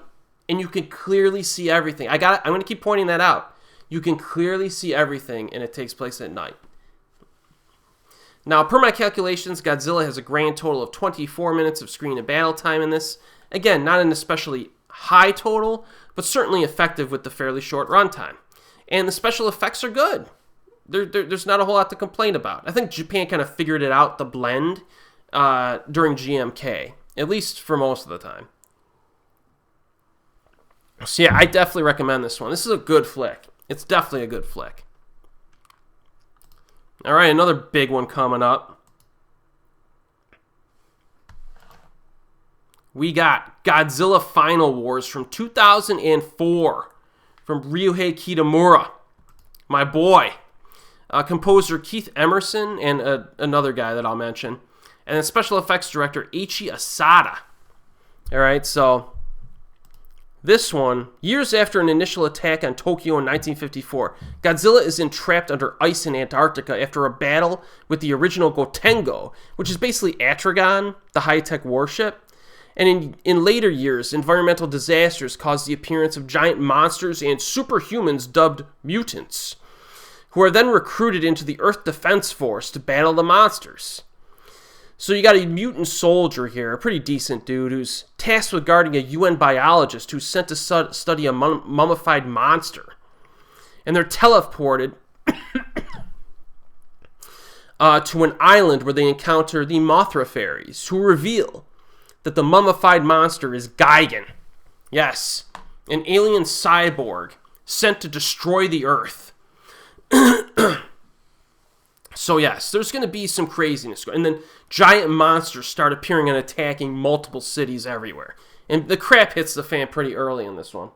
A: And you can clearly see everything. I'm going to keep pointing that out. You can clearly see everything, and it takes place at night. Now, per my calculations, Godzilla has a grand total of 24 minutes of screen and battle time in this. Again, not an especially high total, but certainly effective with the fairly short runtime. And the special effects are good. There's not a whole lot to complain about. I think Japan kind of figured it out, the blend, during GMK. at least for most of the time. So yeah, I definitely recommend this one. This is a good flick. It's definitely a good flick. All right, another big one coming up. We got Godzilla Final Wars from 2004 from Ryuhei Kitamura, my boy. Composer Keith Emerson and another guy that I'll mention. And then special effects director Eiichi Asada. All right, so this one, years after an initial attack on Tokyo in 1954, Godzilla is entrapped under ice in Antarctica after a battle with the original Gotengo, which is basically Atragon, the high-tech warship. And in later years, environmental disasters caused the appearance of giant monsters and superhumans dubbed mutants, who are then recruited into the Earth Defense Force to battle the monsters. So you got a mutant soldier here, a pretty decent dude, who's tasked with guarding a UN biologist who's sent to study a mummified monster. And they're teleported to an island where they encounter the Mothra fairies, who reveal that the mummified monster is Gigan. Yes, an alien cyborg sent to destroy the Earth. So yes, there's going to be some craziness. And then giant monsters start appearing and attacking multiple cities everywhere. And the crap hits the fan pretty early in this one.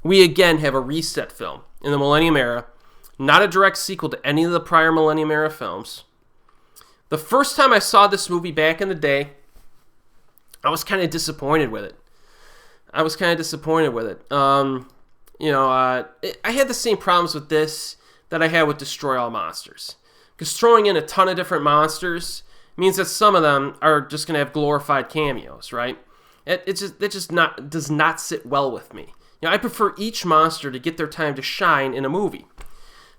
A: We again have a reset film in the Millennium Era. Not a direct sequel to any of the prior Millennium Era films. The first time I saw this movie back in the day, I was kind of disappointed with it. I had the same problems with this that I had with Destroy All Monsters. Because throwing in a ton of different monsters means that some of them are just going to have glorified cameos, right? It just does not sit well with me. I prefer each monster to get their time to shine in a movie.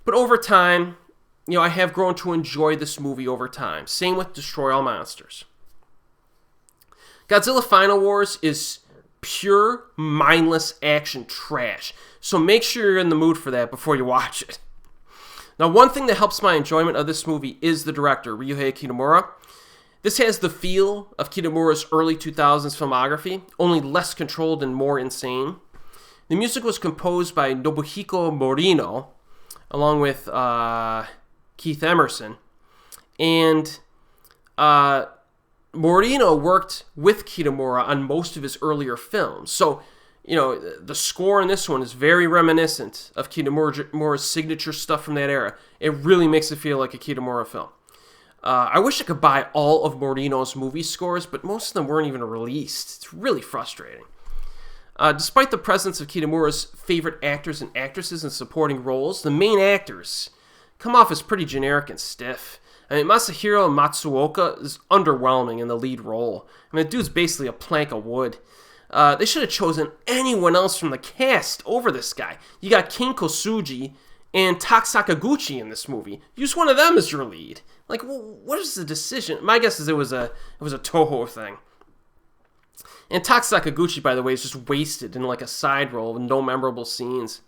A: But over time, I have grown to enjoy this movie over time. Same with Destroy All Monsters. Godzilla Final Wars is pure, mindless action trash. So make sure you're in the mood for that before you watch it. Now, one thing that helps my enjoyment of this movie is the director, Ryuhei Kitamura. This has the feel of Kitamura's early 2000s filmography, only less controlled and more insane. The music was composed by Nobuhiko Morino, along with Keith Emerson. And Morino worked with Kitamura on most of his earlier films. So, the score in this one is very reminiscent of Kitamura's signature stuff from that era. It really makes it feel like a Kitamura film. I wish I could buy all of Morino's movie scores, but most of them weren't even released. It's really frustrating. Despite the presence of Kitamura's favorite actors and actresses in supporting roles, the main actors come off as pretty generic and stiff. Masahiro Matsuoka is underwhelming in the lead role. The dude's basically a plank of wood. They should have chosen anyone else from the cast over this guy. You got King Kosugi and Tak Sakaguchi in this movie. Use one of them as your lead. What is the decision? My guess is it was a Toho thing. And Tak Sakaguchi, by the way, is just wasted in a side role with no memorable scenes.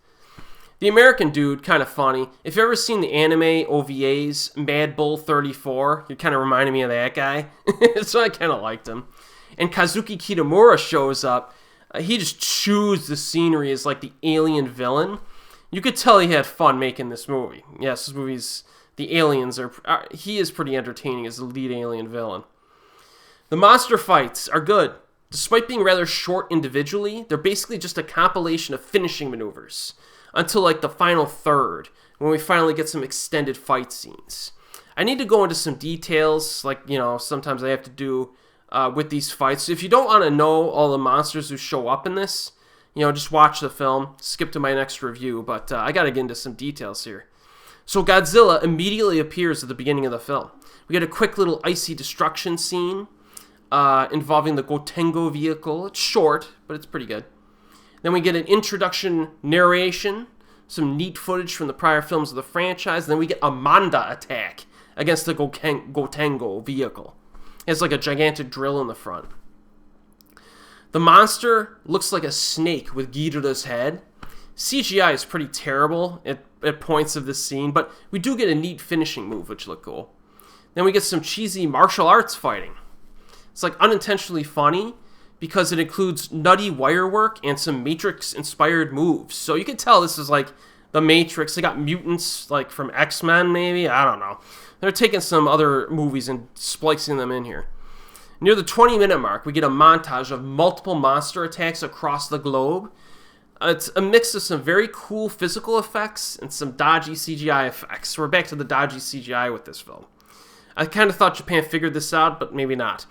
A: The American dude, kind of funny. If you've ever seen the anime OVAs, Mad Bull 34, he kind of reminded me of that guy. So I kind of liked him. And Kazuki Kitamura shows up. He just chews the scenery as the alien villain. You could tell he had fun making this movie. Yes, this movie's... The aliens are... he is pretty entertaining as the lead alien villain. The monster fights are good. Despite being rather short individually, they're basically just a compilation of finishing maneuvers. Until the final third, when we finally get some extended fight scenes. I need to go into some details, sometimes I have to do with these fights. So if you don't want to know all the monsters who show up in this, just watch the film, skip to my next review, but I gotta get into some details here. So Godzilla immediately appears at the beginning of the film. We get a quick little icy destruction scene involving the Gotengo vehicle. It's short, but it's pretty good. Then we get an introduction narration, some neat footage from the prior films of the franchise, and then we get a Manda attack against the Gotengo vehicle. It has a gigantic drill in the front. The monster looks like a snake with Ghidorah's head. CGI is pretty terrible at points of this scene, but we do get a neat finishing move, which look cool. Then we get some cheesy martial arts fighting. It's like unintentionally funny because it includes nutty wire work and some Matrix-inspired moves. So you can tell this is like the Matrix. They got mutants like from X-Men maybe. I don't know. They're taking some other movies and splicing them in here. Near the 20-minute mark, we get a montage of multiple monster attacks across the globe. It's a mix of some very cool physical effects and some dodgy CGI effects. We're back to the dodgy CGI with this film. I kind of thought Japan figured this out, but maybe not.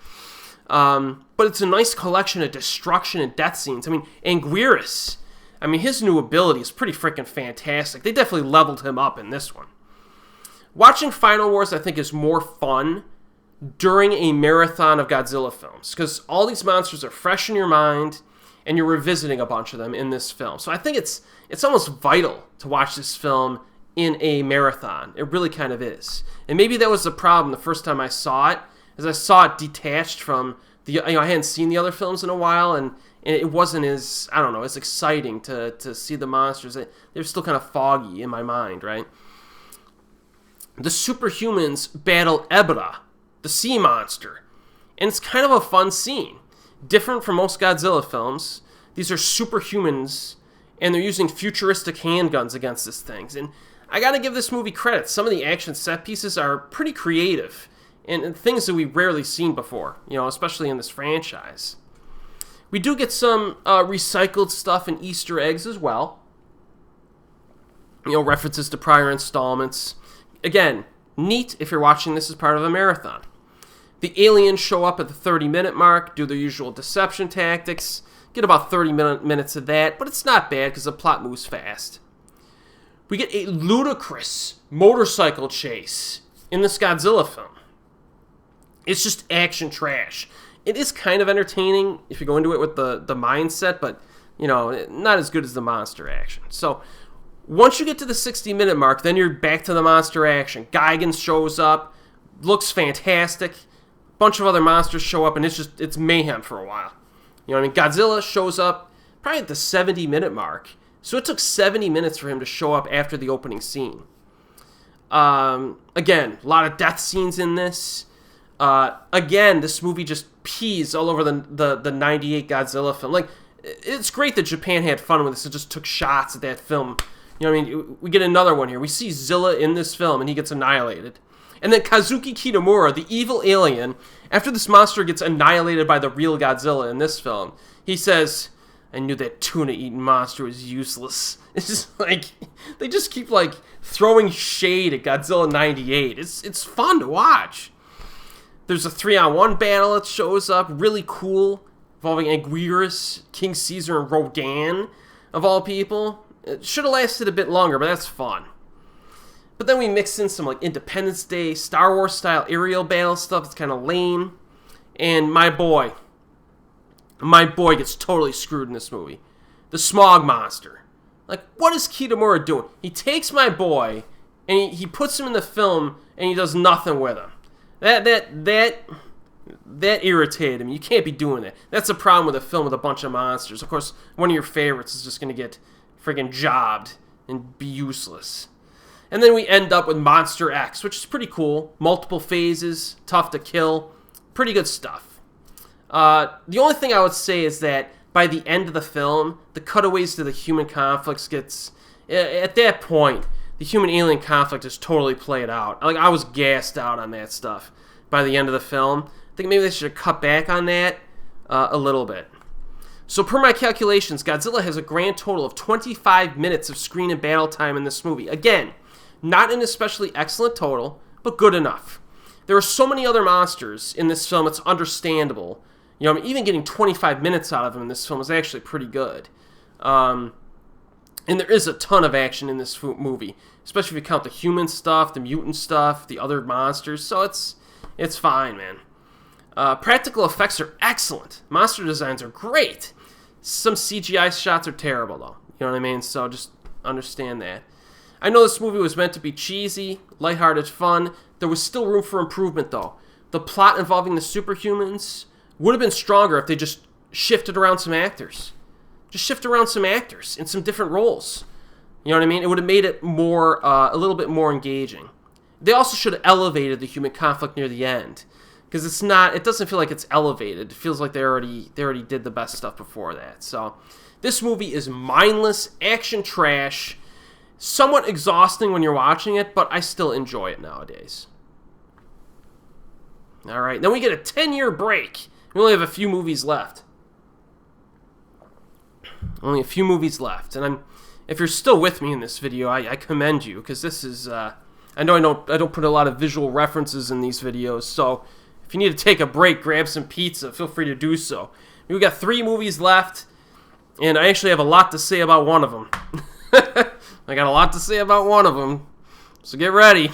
A: But it's a nice collection of destruction and death scenes. I mean, Anguirus, his new ability is pretty freaking fantastic. They definitely leveled him up in this one. Watching Final Wars, I think, is more fun during a marathon of Godzilla films, because all these monsters are fresh in your mind, and you're revisiting a bunch of them in this film. So I think it's almost vital to watch this film in a marathon. It really kind of is. And maybe that was the problem the first time I saw it, is I saw it detached from the, I hadn't seen the other films in a while, and it wasn't as, as exciting to see the monsters. They're still kind of foggy in my mind, right? The superhumans battle Ebra, the sea monster. And it's kind of a fun scene. Different from most Godzilla films. These are superhumans, and they're using futuristic handguns against these things. And I gotta give this movie credit. Some of the action set pieces are pretty creative, and things that we've rarely seen before, especially in this franchise. We do get some recycled stuff and Easter eggs as well. References to prior installments. Again, neat if you're watching this as part of a marathon. The aliens show up at the 30-minute mark, do their usual deception tactics, get about 30 minutes of that, but it's not bad because the plot moves fast. We get a ludicrous motorcycle chase in this Godzilla film. It's just action trash. It is kind of entertaining if you go into it with the mindset, but, not as good as the monster action. So, once you get to the 60-minute mark, then you're back to the monster action. Gigan shows up, looks fantastic. Bunch of other monsters show up, and it's mayhem for a while. Godzilla shows up probably at the 70-minute mark. So it took 70 minutes for him to show up after the opening scene. Again, a lot of death scenes in this. Again, this movie just pees all over the 98 Godzilla film. Like, it's great that Japan had fun with this. It just took shots at that film. We get another one here. We see Zilla in this film, and he gets annihilated. And then Kazuki Kitamura, the evil alien, after this monster gets annihilated by the real Godzilla in this film, he says, "I knew that tuna-eating monster was useless." It's just like, they just keep throwing shade at Godzilla 98. It's fun to watch. There's a 3-on-1 battle that shows up, really cool, involving Anguirus, King Caesar, and Rodan, of all people. It should have lasted a bit longer, but that's fun. But then we mix in some Independence Day, Star Wars style aerial battle stuff that's kind of lame. And my boy gets totally screwed in this movie. The smog monster. What is Kitamura doing? He takes my boy and he puts him in the film and he does nothing with him. That irritated him. You can't be doing that. That's a problem with a film with a bunch of monsters. Of course, one of your favorites is just going to get friggin' jobbed and be useless. And then we end up with Monster X, which is pretty cool. Multiple phases, tough to kill. Pretty good stuff. The only thing I would say is that by the end of the film, the cutaways to the human conflicts gets... At that point, the human-alien conflict is totally played out. I was gassed out on that stuff by the end of the film. I think maybe they should have cut back on that a little bit. So per my calculations, Godzilla has a grand total of 25 minutes of screen and battle time in this movie. Again, not an especially excellent total, but good enough. There are so many other monsters in this film, it's understandable. Even getting 25 minutes out of them in this film is actually pretty good. And there is a ton of action in this movie, especially if you count the human stuff, the mutant stuff, the other monsters. So it's fine, man. Practical effects are excellent. Monster designs are great. Some CGI shots are terrible, though. You know what I mean? So just understand that. I know this movie was meant to be cheesy, lighthearted fun. There was still room for improvement, though. The plot involving the superhumans would have been stronger if they just shifted around some actors. Just shift around some actors in some different roles. You know what I mean? It would have made it more, a little bit more engaging. They also should have elevated the human conflict near the end. because it doesn't feel like it's elevated. It feels like they already did the best stuff before that. So this movie is mindless action trash, somewhat exhausting when you're watching it, but I still enjoy it nowadays. All right, then we get a 10-year break. We only have a few movies left. Only a few movies left, and if you're still with me in this video, I commend you, because this is I know I don't put a lot of visual references in these videos, so if you need to take a break, grab some pizza, feel free to do so. We got 3 movies left, and I actually have a lot to say about one of them. I got a lot to say about one of them, so get ready.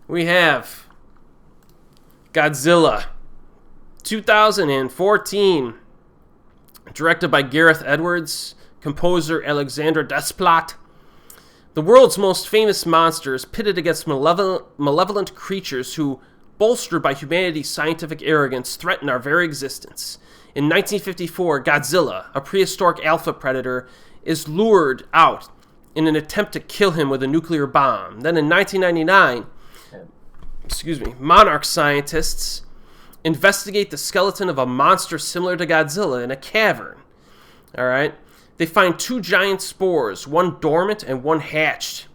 A: We have Godzilla, 2014, directed by Gareth Edwards, composer Alexandre Desplat. The world's most famous monster is pitted against malevolent creatures who, bolstered by humanity's scientific arrogance, threaten our very existence. In 1954, Godzilla, a prehistoric alpha predator, is lured out in an attempt to kill him with a nuclear bomb. Then in 1999, Monarch scientists investigate the skeleton of a monster similar to Godzilla in a cavern. All right? They find 2 giant spores, one dormant and one hatched.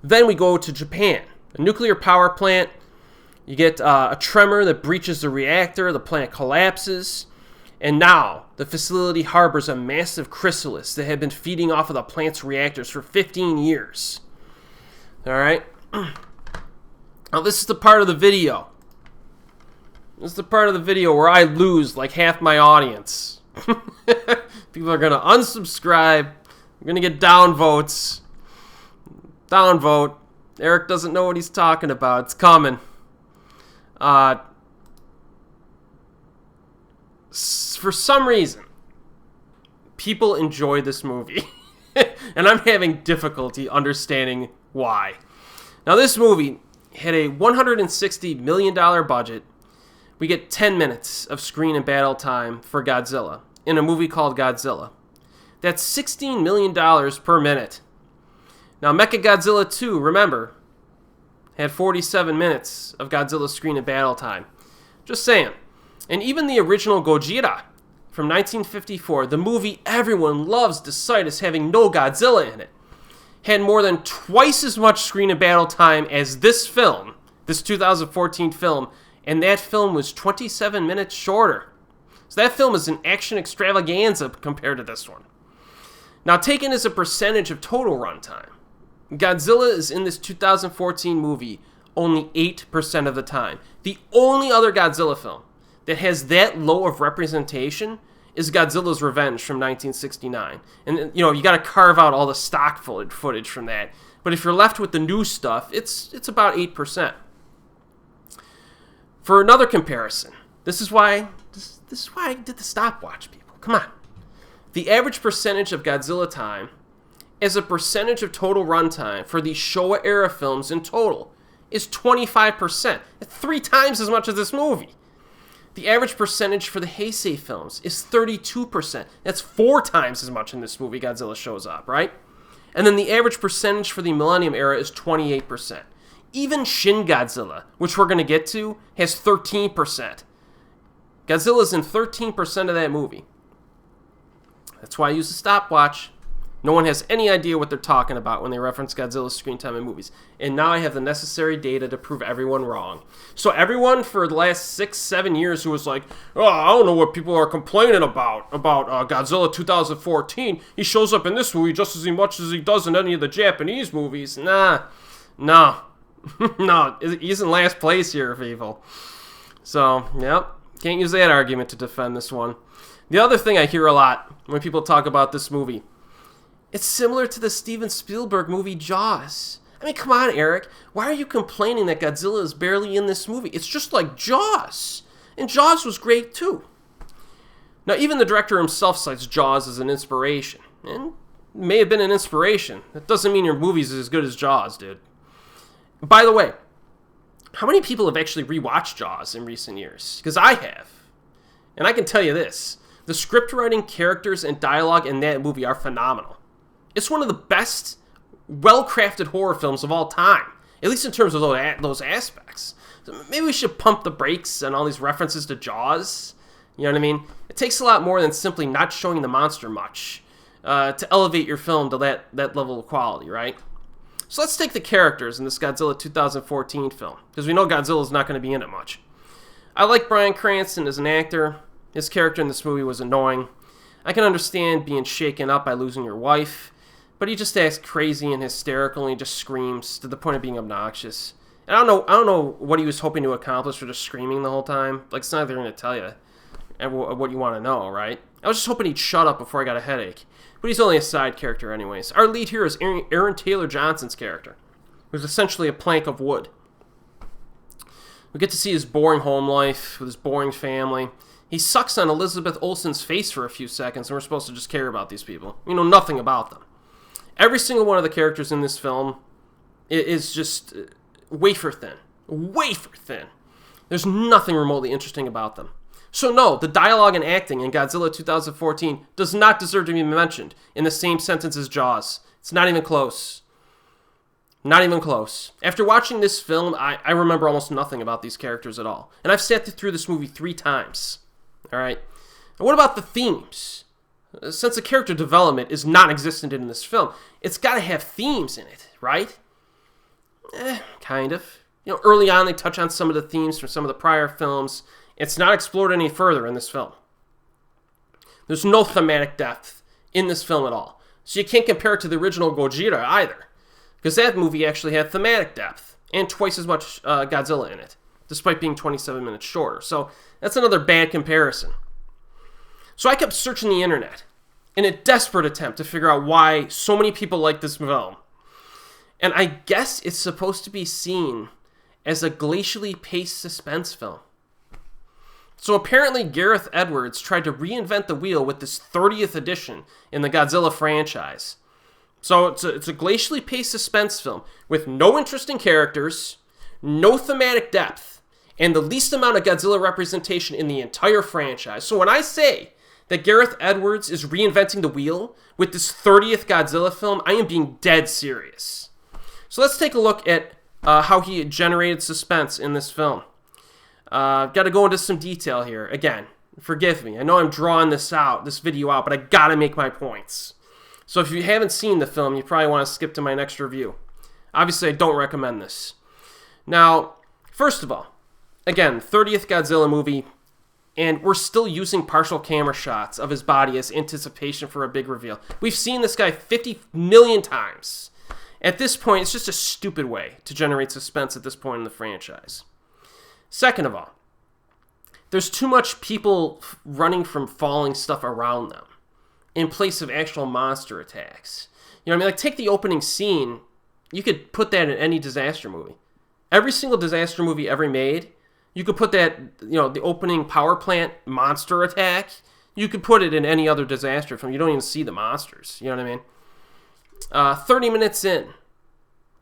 A: Then we go to Japan, a nuclear power plant. You get a tremor that breaches the reactor, the plant collapses, and now the facility harbors a massive chrysalis that had been feeding off of the plant's reactors for 15 years. All right? Now this is the part of the video. This is the part of the video where I lose like half my audience. People are going to unsubscribe. We're going to get downvotes. Downvote. Erik doesn't know what he's talking about. It's coming. For some reason, people enjoy this movie. And I'm having difficulty understanding why. Now, this movie had a $160 million budget. We get 10 minutes of screen and battle time for Godzilla in a movie called Godzilla. That's $16 million per minute. Now, Mechagodzilla 2, remember, had 47 minutes of Godzilla screen and battle time. Just saying. And even the original Gojira from 1954, the movie everyone loves to cite as having no Godzilla in it, had more than twice as much screen and battle time as this film, this 2014 film, and that film was 27 minutes shorter. So that film is an action extravaganza compared to this one. Now, taken as a percentage of total runtime, Godzilla is in this 2014 movie only 8% of the time. The only other Godzilla film that has that low of representation is Godzilla's Revenge from 1969. And, you got to carve out all the stock footage from that. But if you're left with the new stuff, it's about 8%. For another comparison, this is why I did the stopwatch, people. Come on. The average percentage of Godzilla time as a percentage of total runtime for the Showa era films in total is 25%. That's 3 times as much as this movie. The average percentage for the Heisei films is 32%. That's 4 times as much in this movie Godzilla shows up, right? And then the average percentage for the Millennium era is 28%. Even Shin-Godzilla, which we're going to get to, has 13%. Godzilla's in 13% of that movie. That's why I use the stopwatch. No one has any idea what they're talking about when they reference Godzilla's screen time in movies. And now I have the necessary data to prove everyone wrong. So everyone for the last 6-7 years who was like, oh, I don't know what people are complaining about Godzilla 2014. He shows up in this movie just as much as he does in any of the Japanese movies. No. No, he's in last place here, people. So, yep, can't use that argument to defend this one. The other thing I hear a lot when people talk about this movie, it's similar to the Steven Spielberg movie Jaws. I mean, come on, Erik. Why are you complaining that Godzilla is barely in this movie? It's just like Jaws. And Jaws was great, too. Now, even the director himself cites Jaws as an inspiration. And it may have been an inspiration. That doesn't mean your movie's as good as Jaws, dude. By the way, how many people have actually rewatched Jaws in recent years? Because I have. And I can tell you this. The script writing, characters, and dialogue in that movie are phenomenal. It's one of the best, well-crafted horror films of all time. At least in terms of those aspects. maybe we should pump the brakes on all these references to Jaws. You know what I mean? It takes a lot more than simply not showing the monster much to elevate your film to that level of quality, right? So let's take the characters in this Godzilla 2014 film, because we know Godzilla's not going to be in it much. I like Bryan Cranston as an actor. His character in this movie was annoying. I can understand being shaken up by losing your wife, but he just acts crazy and hysterical, and he just screams to the point of being obnoxious. And I don't know what he was hoping to accomplish for just screaming the whole time. Like, it's not like they're going to tell you what you want to know, right? I was just hoping he'd shut up before I got a headache. But he's only a side character anyways. Our lead here is Aaron Taylor Johnson's character, who's essentially a plank of wood. We get to see his boring home life with his boring family. He sucks on Elizabeth Olsen's face for a few seconds, and we're supposed to just care about these people. We know nothing about them. Every single one of the characters in this film is just wafer thin. Wafer thin. There's nothing remotely interesting about them. So no, the dialogue and acting in Godzilla 2014 does not deserve to be mentioned in the same sentence as Jaws. It's not even close. Not even close. After watching this film, I remember almost nothing about these characters at all. And I've sat through this movie 3 times. Alright? And what about the themes? Since the character development is non-existent in this film, it's got to have themes in it, right? Kind of. You know, early on they touch on some of the themes from some of the prior films. It's not explored any further in this film. There's no thematic depth in this film at all. So you can't compare it to the original Gojira either, because that movie actually had thematic depth and twice as much Godzilla in it, despite being 27 minutes shorter. So that's another bad comparison. So I kept searching the internet in a desperate attempt to figure out why so many people like this film. And I guess it's supposed to be seen as a glacially paced suspense film. So apparently Gareth Edwards tried to reinvent the wheel with this 30th edition in the Godzilla franchise. So it's a glacially paced suspense film with no interesting characters, no thematic depth, and the least amount of Godzilla representation in the entire franchise. So when I say that Gareth Edwards is reinventing the wheel with this 30th Godzilla film, I am being dead serious. So let's take a look at how he generated suspense in this film. Got to go into some detail here. Again, forgive me. I know I'm drawing this video out, but I got to make my points. So if you haven't seen the film, you probably want to skip to my next review. Obviously, I don't recommend this. Now, first of all, again, 30th Godzilla movie, and we're still using partial camera shots of his body as anticipation for a big reveal. We've seen this guy 50 million times. At this point, it's just a stupid way to generate suspense at this point in the franchise. Second of all, there's too much people running from falling stuff around them in place of actual monster attacks. You know what I mean? Like, take the opening scene. You could put that in any disaster movie. Every single disaster movie ever made, you could put that, you know, the opening power plant monster attack, you could put it in any other disaster film. You don't even see the monsters. You know what I mean? 30 minutes in,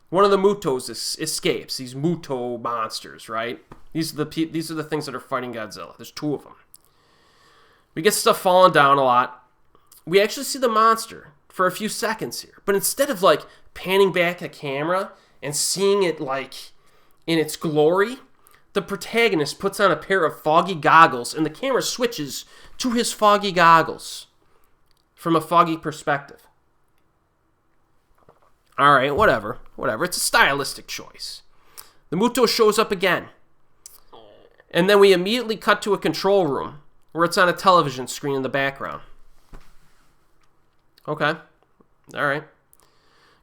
A: one of the Mutos escapes. These Muto monsters, right? These are the things that are fighting Godzilla. There's 2 of them. We get stuff falling down a lot. We actually see the monster for a few seconds here. But instead of, like, panning back the camera and seeing it, like, in its glory, the protagonist puts on a pair of foggy goggles, and the camera switches to his foggy goggles from a foggy perspective. Alright, whatever. It's a stylistic choice. The Muto shows up again. And then we immediately cut to a control room where it's on a television screen in the background. Okay. Alright.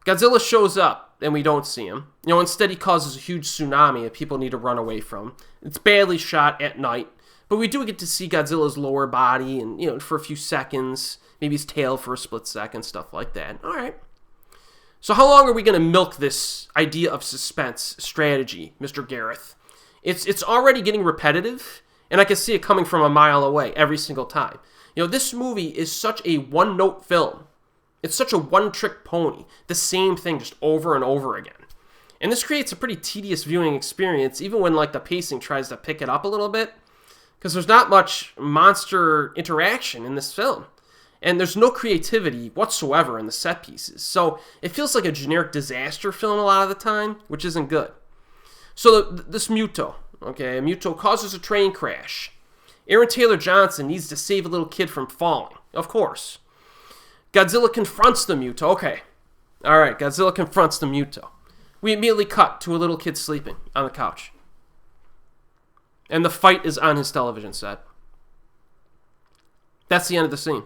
A: Godzilla shows up, and we don't see him. You know, instead he causes a huge tsunami that people need to run away from. It's badly shot at night, but we do get to see Godzilla's lower body, and, you know, for a few seconds, maybe his tail for a split second, stuff like that. Alright. So how long are we going to milk this idea of suspense strategy, Mr. Gareth? It's already getting repetitive, and I can see it coming from a mile away every single time. You know, this movie is such a one-note film. It's such a one-trick pony. The same thing just over and over again. And this creates a pretty tedious viewing experience, even when, like, the pacing tries to pick it up a little bit, because there's not much monster interaction in this film. And there's no creativity whatsoever in the set pieces. So it feels like a generic disaster film a lot of the time, which isn't good. So this Muto, Okay, a Muto causes a train crash. Aaron Taylor Johnson needs to save a little kid from falling. Of course. Godzilla confronts the Muto. Okay. All right, Godzilla confronts the Muto. We immediately cut to a little kid sleeping on the couch. And the fight is on his television set. That's the end of the scene.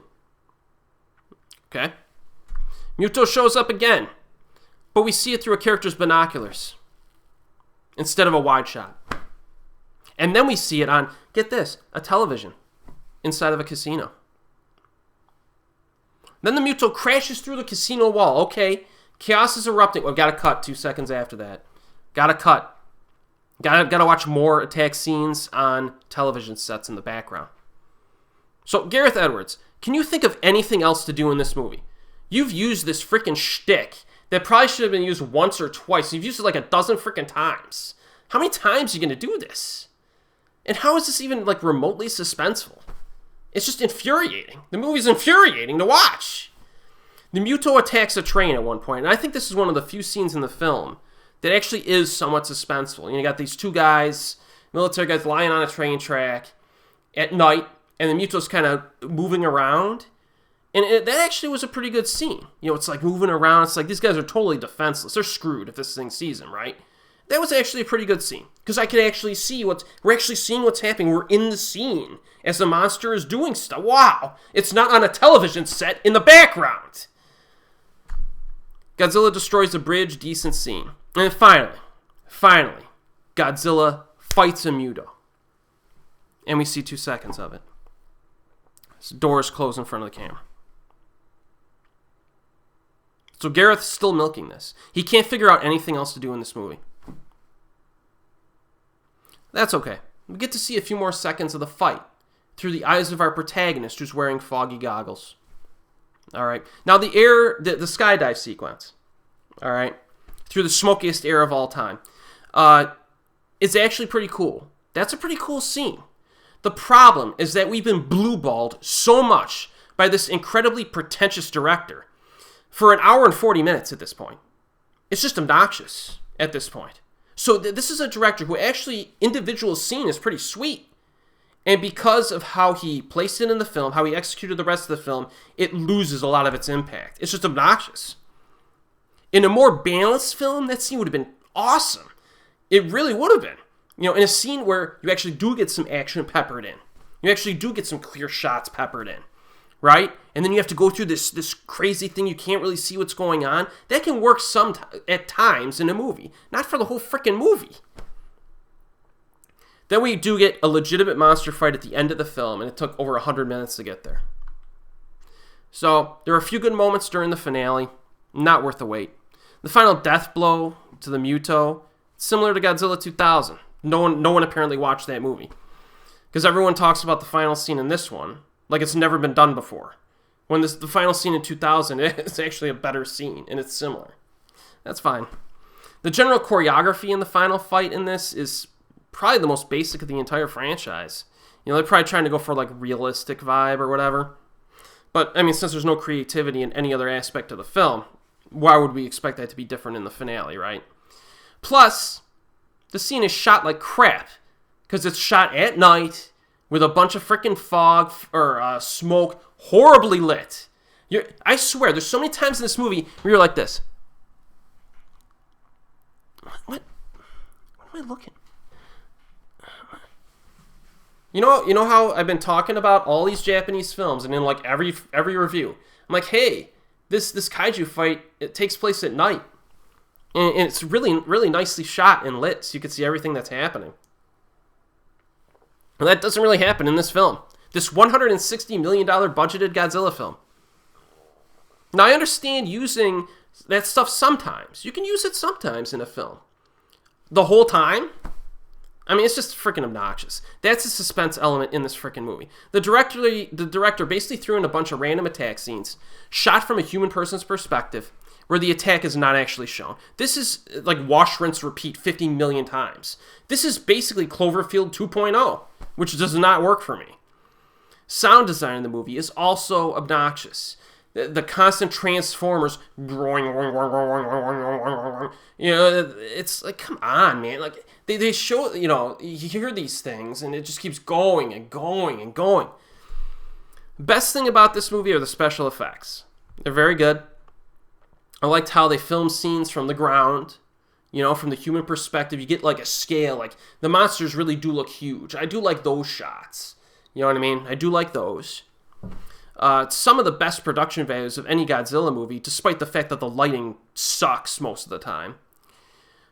A: Okay? Muto shows up again, but we see it through a character's binoculars instead of a wide shot. And then we see it on, get this, a television inside of a casino. Then the Muto crashes through the casino wall. Okay, chaos is erupting. Well, gotta cut 2 seconds after that. Gotta cut. Gotta watch more attack scenes on television sets in the background. So, Gareth Edwards, can you think of anything else to do in this movie? You've used this freaking shtick that probably should have been used once or twice. You've used it like a dozen freaking times. How many times are you going to do this? And how is this even like remotely suspenseful? It's just infuriating. The movie's infuriating to watch. The Muto attacks a train at one point, and I think this is one of the few scenes in the film that actually is somewhat suspenseful. You got these two guys, military guys, lying on a train track at night, and the Muto's kind of moving around. And that actually was a pretty good scene. It's like moving around. It's like these guys are totally defenseless. They're screwed if this thing sees them, right? That was actually a pretty good scene. Because I could actually see we're actually seeing what's happening. We're in the scene as the monster is doing stuff. Wow. It's not on a television set in the background. Godzilla destroys the bridge. Decent scene. And finally, Godzilla fights a Muto. And we see 2 seconds of it. His doors close in front of the camera. So Gareth's still milking this. He can't figure out anything else to do in this movie. That's okay. We get to see a few more seconds of the fight through the eyes of our protagonist who's wearing foggy goggles. Alright. Now the skydive sequence. Alright. Through the smokiest air of all time. It's actually pretty cool. That's a pretty cool scene. The problem is that we've been blue-balled so much by this incredibly pretentious director for an hour and 40 minutes at this point. It's just obnoxious at this point. So this is a director who actually, individual scene is pretty sweet. And because of how he placed it in the film, how he executed the rest of the film, it loses a lot of its impact. It's just obnoxious. In a more balanced film, that scene would have been awesome. It really would have been. In a scene where you actually do get some action peppered in. You actually do get some clear shots peppered in. Right? And then you have to go through this crazy thing. You can't really see what's going on. That can work at times in a movie. Not for the whole freaking movie. Then we do get a legitimate monster fight at the end of the film. And it took over 100 minutes to get there. So, there are a few good moments during the finale. Not worth the wait. The final death blow to the Muto. Similar to Godzilla 2000. No one apparently watched that movie. Because everyone talks about the final scene in this one like it's never been done before. When the final scene in 2000 is actually a better scene, and it's similar. That's fine. The general choreography in the final fight in this is probably the most basic of the entire franchise. They're probably trying to go for like realistic vibe or whatever. But, since there's no creativity in any other aspect of the film, why would we expect that to be different in the finale, right? Plus, the scene is shot like crap, because it's shot at night with a bunch of freaking fog or smoke, horribly lit. I swear, there's so many times in this movie where you're like this. What am I looking? You know how I've been talking about all these Japanese films, and in like every review, I'm like, hey, this kaiju fight, it takes place at night. And it's really, really nicely shot and lit, so you can see everything that's happening. And that doesn't really happen in this film. This $160 million budgeted Godzilla film. Now, I understand using that stuff sometimes. You can use it sometimes in a film. The whole time? It's just freaking obnoxious. That's a suspense element in this freaking movie. The director basically threw in a bunch of random attack scenes, shot from a human person's perspective, where the attack is not actually shown. This is like wash, rinse, repeat 50 million times. This is basically Cloverfield 2.0, which does not work for me. Sound design in the movie is also obnoxious. The constant Transformers growing. You know, it's like, come on, man. Like, they show, you know, you hear these things, and it just keeps going and going and going. Best thing about this movie are the special effects. They're very good. I liked how they filmed scenes from the ground. You know, from the human perspective, you get like a scale. Like, the monsters really do look huge. I do like those shots. You know what I mean? I do like those. Some of the best production values of any Godzilla movie, despite the fact that the lighting sucks most of the time.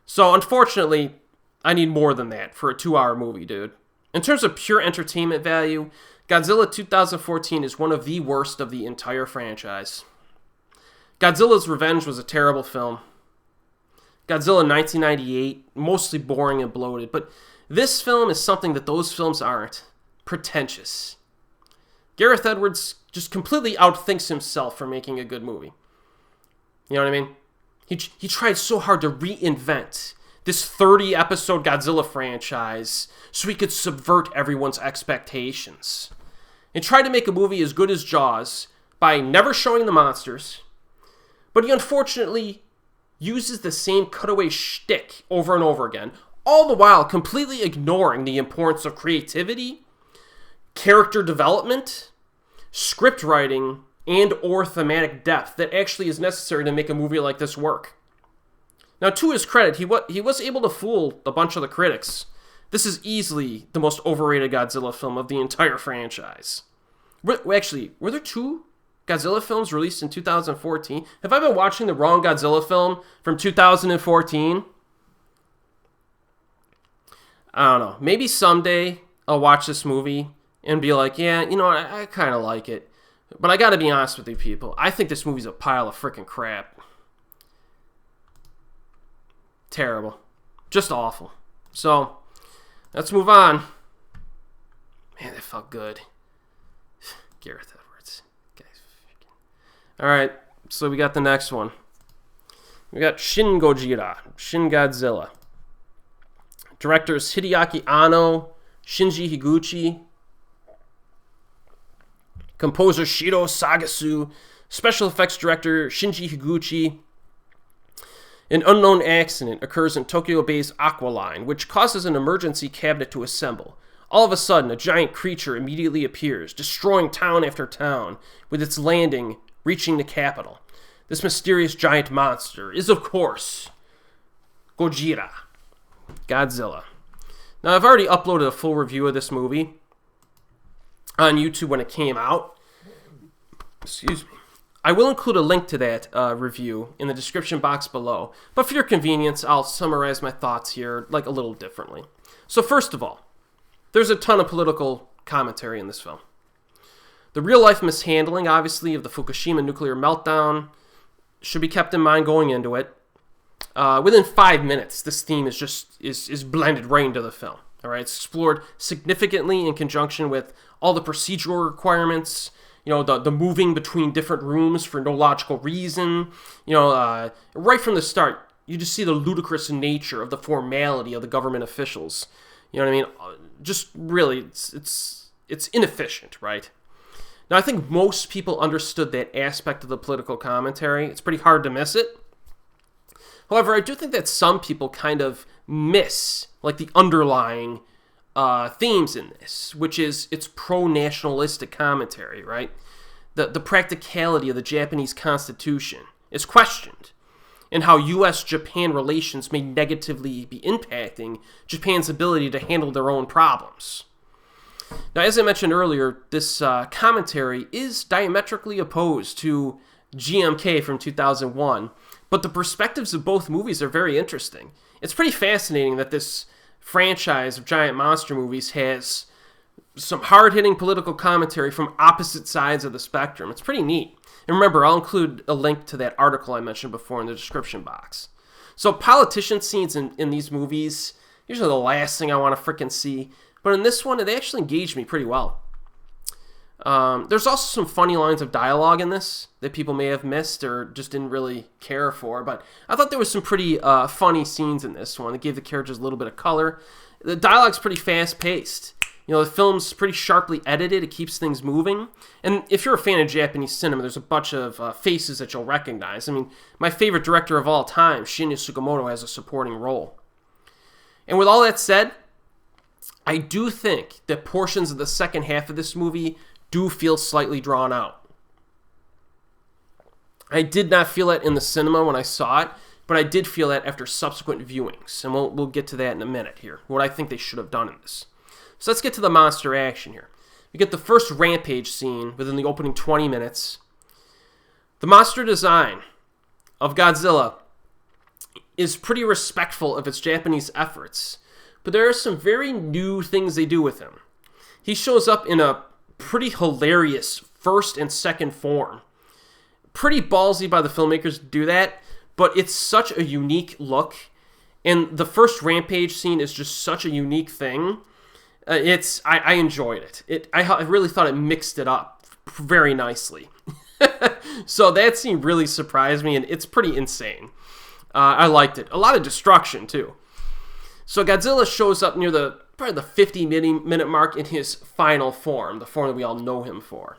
A: So, unfortunately, I need more than that for a 2-hour movie, dude. In terms of pure entertainment value, Godzilla 2014 is one of the worst of the entire franchise. Godzilla's Revenge was a terrible film. Godzilla 1998, mostly boring and bloated, but this film is something that those films aren't. Pretentious. Gareth Edwards just completely outthinks himself for making a good movie. You know what I mean? He tried so hard to reinvent this 30-episode Godzilla franchise so he could subvert everyone's expectations. And tried to make a movie as good as Jaws by never showing the monsters, but he unfortunately uses the same cutaway shtick over and over again, all the while completely ignoring the importance of creativity, character development, script writing, and or thematic depth that actually is necessary to make a movie like this work. Now, to his credit, he was able to fool a bunch of the critics. This is easily the most overrated Godzilla film of the entire franchise. Actually, were there 2 Godzilla films released in 2014? Have I been watching the wrong Godzilla film from 2014? I don't know. Maybe someday I'll watch this movie and be like, yeah, you know what, I kind of like it. But I gotta be honest with you people. I think this movie's a pile of freaking crap. Terrible. Just awful. So, let's move on. Man, that felt good. Gareth Edwards. Alright, so we got the next one. We got Shin-Godzilla. Directors Hideaki Anno, Shinji Higuchi. Composer Shiro Sagasu. Special effects director Shinji Higuchi. An unknown accident occurs in Tokyo-based Aqualine, which causes an emergency cabinet to assemble. All of a sudden, a giant creature immediately appears, destroying town after town, with its landing reaching the capital. This mysterious giant monster is, of course, Godzilla. Now, I've already uploaded a full review of this movie on YouTube when it came out. Excuse me. I will include a link to that review in the description box below, but for your convenience, I'll summarize my thoughts here like a little differently. So first of all, there's a ton of political commentary in this film. The real-life mishandling, obviously, of the Fukushima nuclear meltdown should be kept in mind going into it. Within 5 minutes, this theme is blended right into the film. All right, it's explored significantly in conjunction with all the procedural requirements. You know, the moving between different rooms for no logical reason. You know, right from the start, you just see the ludicrous nature of the formality of the government officials. You know what I mean? Just really, it's inefficient, right? Now, I think most people understood that aspect of the political commentary. It's pretty hard to miss it. However, I do think that some people kind of miss, like, the underlying themes in this, which is its pro-nationalistic commentary, right? The practicality of the Japanese Constitution is questioned, and how U.S.-Japan relations may negatively be impacting Japan's ability to handle their own problems. Now, as I mentioned earlier, this commentary is diametrically opposed to GMK from 2001, but the perspectives of both movies are very interesting. It's pretty fascinating that this franchise of giant monster movies has some hard-hitting political commentary from opposite sides of the spectrum. It's pretty neat. And remember, I'll include a link to that article I mentioned before in the description box. So politician scenes in these movies, usually the last thing I want to freaking see. But in this one, they actually engaged me pretty well. There's also some funny lines of dialogue in this that people may have missed or just didn't really care for. But I thought there was some pretty funny scenes in this one that gave the characters a little bit of color. The dialogue's pretty fast-paced. The film's pretty sharply edited. It keeps things moving. And if you're a fan of Japanese cinema, there's a bunch of faces that you'll recognize. I mean, my favorite director of all time, Shinya Tsukamoto, has a supporting role. And with all that said, I do think that portions of the second half of this movie do feel slightly drawn out. I did not feel it in the cinema when I saw it, but I did feel that after subsequent viewings. And we'll get to that in a minute here, what I think they should have done in this. So let's get to the monster action here. We get the first rampage scene within the opening 20 minutes. The monster design of Godzilla is pretty respectful of its Japanese efforts, but there are some very new things they do with him. He shows up in a pretty hilarious first and second form. Pretty ballsy by the filmmakers to do that, but it's such a unique look, and the first rampage scene is just such a unique thing. I enjoyed it. I really thought it mixed it up very nicely. So that scene really surprised me, and it's pretty insane. I liked it. A lot of destruction, too. So Godzilla shows up near probably the 50-minute mark in his final form, the form that we all know him for.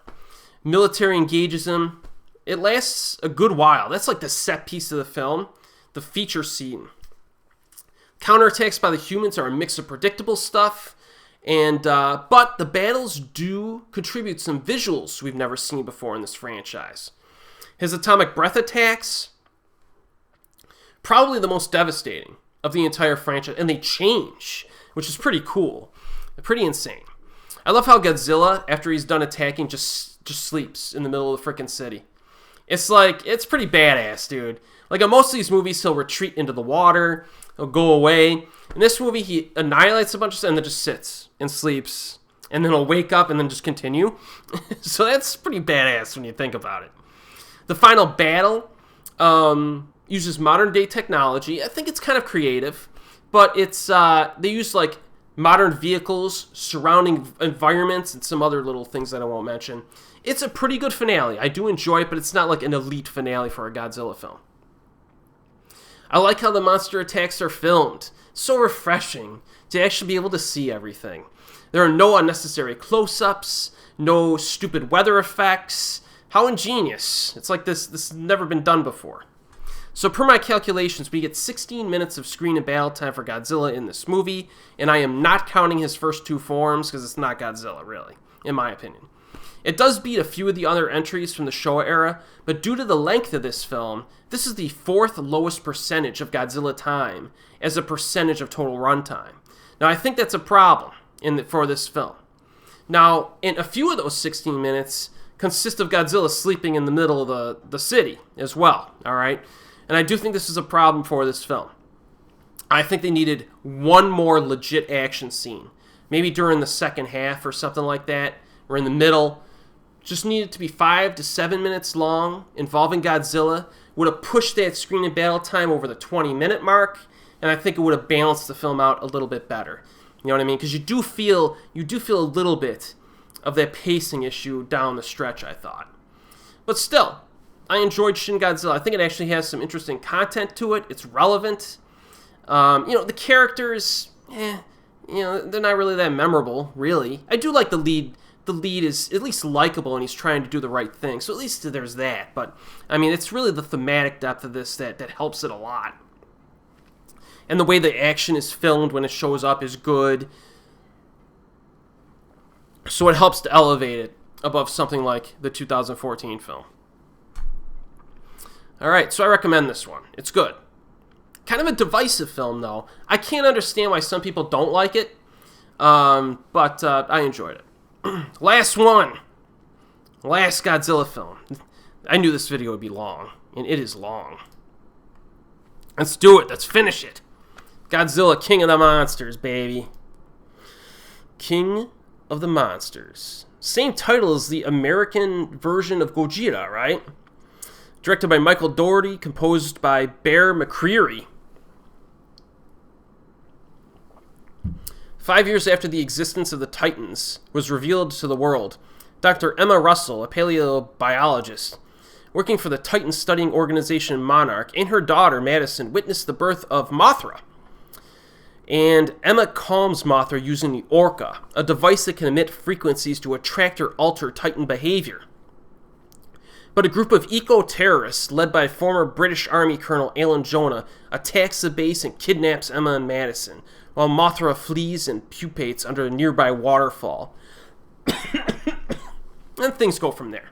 A: Military engages him. It lasts a good while. That's like the set piece of the film, the feature scene. Counterattacks by the humans are a mix of predictable stuff, but the battles do contribute some visuals we've never seen before in this franchise. His atomic breath attacks, probably the most devastating of the entire franchise, and they change, which is pretty cool. They're pretty insane. I love how Godzilla, after he's done attacking, just sleeps in the middle of the frickin' city. It's pretty badass, dude. Like in most of these movies, he'll retreat into the water, he'll go away. In this movie, he annihilates a bunch of stuff and then just sits and sleeps, and then he'll wake up and then just continue. So that's pretty badass when you think about it. The final battle uses modern day technology. I think it's kind of creative, but they use like modern vehicles, surrounding environments, and some other little things that I won't mention. It's a pretty good finale. I do enjoy it, but it's not like an elite finale for a Godzilla film. I like how the monster attacks are filmed. So refreshing to actually be able to see everything. There are no unnecessary close-ups, no stupid weather effects. How ingenious. It's like this has never been done before. So per my calculations, we get 16 minutes of screen and battle time for Godzilla in this movie, and I am not counting his first two forms because it's not Godzilla, really, in my opinion. It does beat a few of the other entries from the Showa era, but due to the length of this film, this is the fourth lowest percentage of Godzilla time as a percentage of total runtime. Now, I think that's a problem for this film. Now, in a few of those 16 minutes consist of Godzilla sleeping in the middle of the city as well, all right? And I do think this is a problem for this film. I think they needed one more legit action scene, maybe during the second half or something like that, or in the middle. Just needed to be 5 to 7 minutes long, involving Godzilla. Would have pushed that screen and battle time over the 20-minute mark, and I think it would have balanced the film out a little bit better. You know what I mean? Because you do feel a little bit of that pacing issue down the stretch, I thought. But still, I enjoyed Shin-Godzilla. I think it actually has some interesting content to it. It's relevant. The characters, they're not really that memorable, really. I do like the lead. The lead is at least likable, and he's trying to do the right thing. So at least there's that. But, I mean, it's really the thematic depth of this that helps it a lot. And the way the action is filmed when it shows up is good. So it helps to elevate it above something like the 2014 film. Alright, so I recommend this one. It's good. Kind of a divisive film, though. I can't understand why some people don't like it. But I enjoyed it. Last one. Last Godzilla film. I knew this video would be long, and it is long. Let's do it. Let's finish it. Godzilla, King of the Monsters, baby. King of the Monsters. Same title as the American version of Gojira, right? Directed by Michael Dougherty, composed by Bear McCreary. 5 years after the existence of the Titans was revealed to the world, Dr. Emma Russell, a paleobiologist working for the Titan studying organization Monarch, and her daughter Madison witnessed the birth of Mothra, And Emma calms Mothra using the Orca, a device that can emit frequencies to attract or alter Titan behavior. But a group of eco-terrorists, led by former British Army Colonel Alan Jonah, attacks the base and kidnaps Emma and Madison, while Mothra flees and pupates under a nearby waterfall. And things go from there.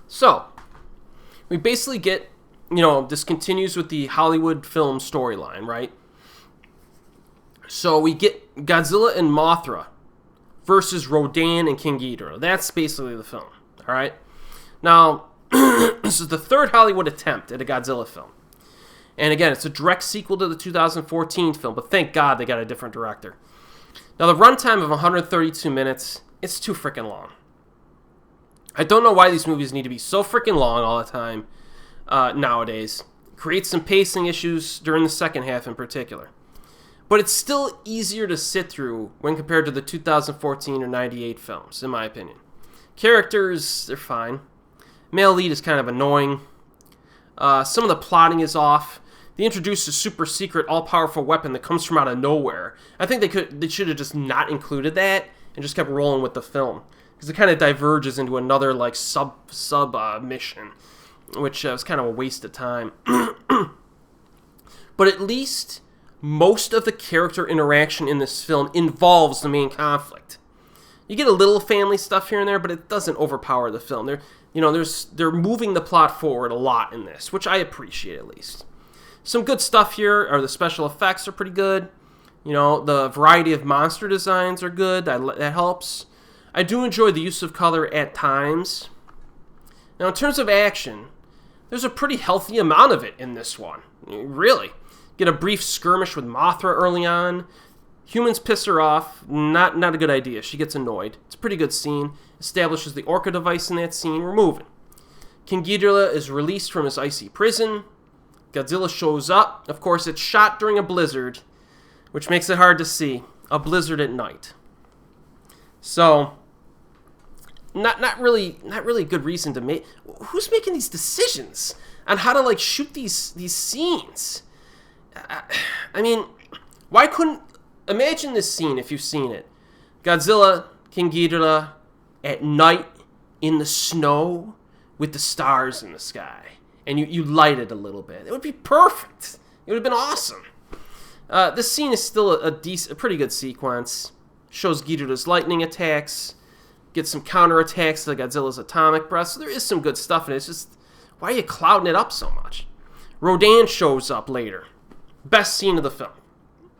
A: So, we basically get, this continues with the Hollywood film storyline, right? So we get Godzilla and Mothra versus Rodan and King Ghidorah. That's basically the film, all right? Now, this is the third Hollywood attempt at a Godzilla film. And again, it's a direct sequel to the 2014 film, but thank God they got a different director. Now, the runtime of 132 minutes, it's too freaking long. I don't know why these movies need to be so freaking long all the time nowadays. Creates some pacing issues during the second half in particular. But it's still easier to sit through when compared to the 2014 or 98 films, in my opinion. Characters, they're fine. Male lead is kind of annoying. Some of the plotting is off. They introduced a super secret, all-powerful weapon that comes from out of nowhere. I think they should have just not included that and just kept rolling with the film, because it kind of diverges into another sub mission, which was kind of a waste of time. But at least most of the character interaction in this film involves the main conflict. You get a little family stuff here and there, but it doesn't overpower the film. They're moving the plot forward a lot in this, which I appreciate at least. Some good stuff here are the special effects are pretty good. The variety of monster designs are good. That helps. I do enjoy the use of color at times. Now, in terms of action, there's a pretty healthy amount of it in this one. Really. Get a brief skirmish with Mothra early on. Humans piss her off. Not a good idea. She gets annoyed. It's a pretty good scene. Establishes the Orca device in that scene. We're moving. King Ghidorah is released from his icy prison. Godzilla shows up. Of course, it's shot during a blizzard, which makes it hard to see. A blizzard at night. So, not really a good reason to make. Who's making these decisions on how to shoot these scenes? I mean, why couldn't... Imagine this scene if you've seen it. Godzilla, King Ghidorah, at night in the snow with the stars in the sky. And you light it a little bit. It would be perfect. It would have been awesome. This scene is still a pretty good sequence. Shows Ghidorah's lightning attacks. Gets some counterattacks to Godzilla's atomic breath. So there is some good stuff in it. It's just, why are you clouding it up so much? Rodan shows up later. Best scene of the film.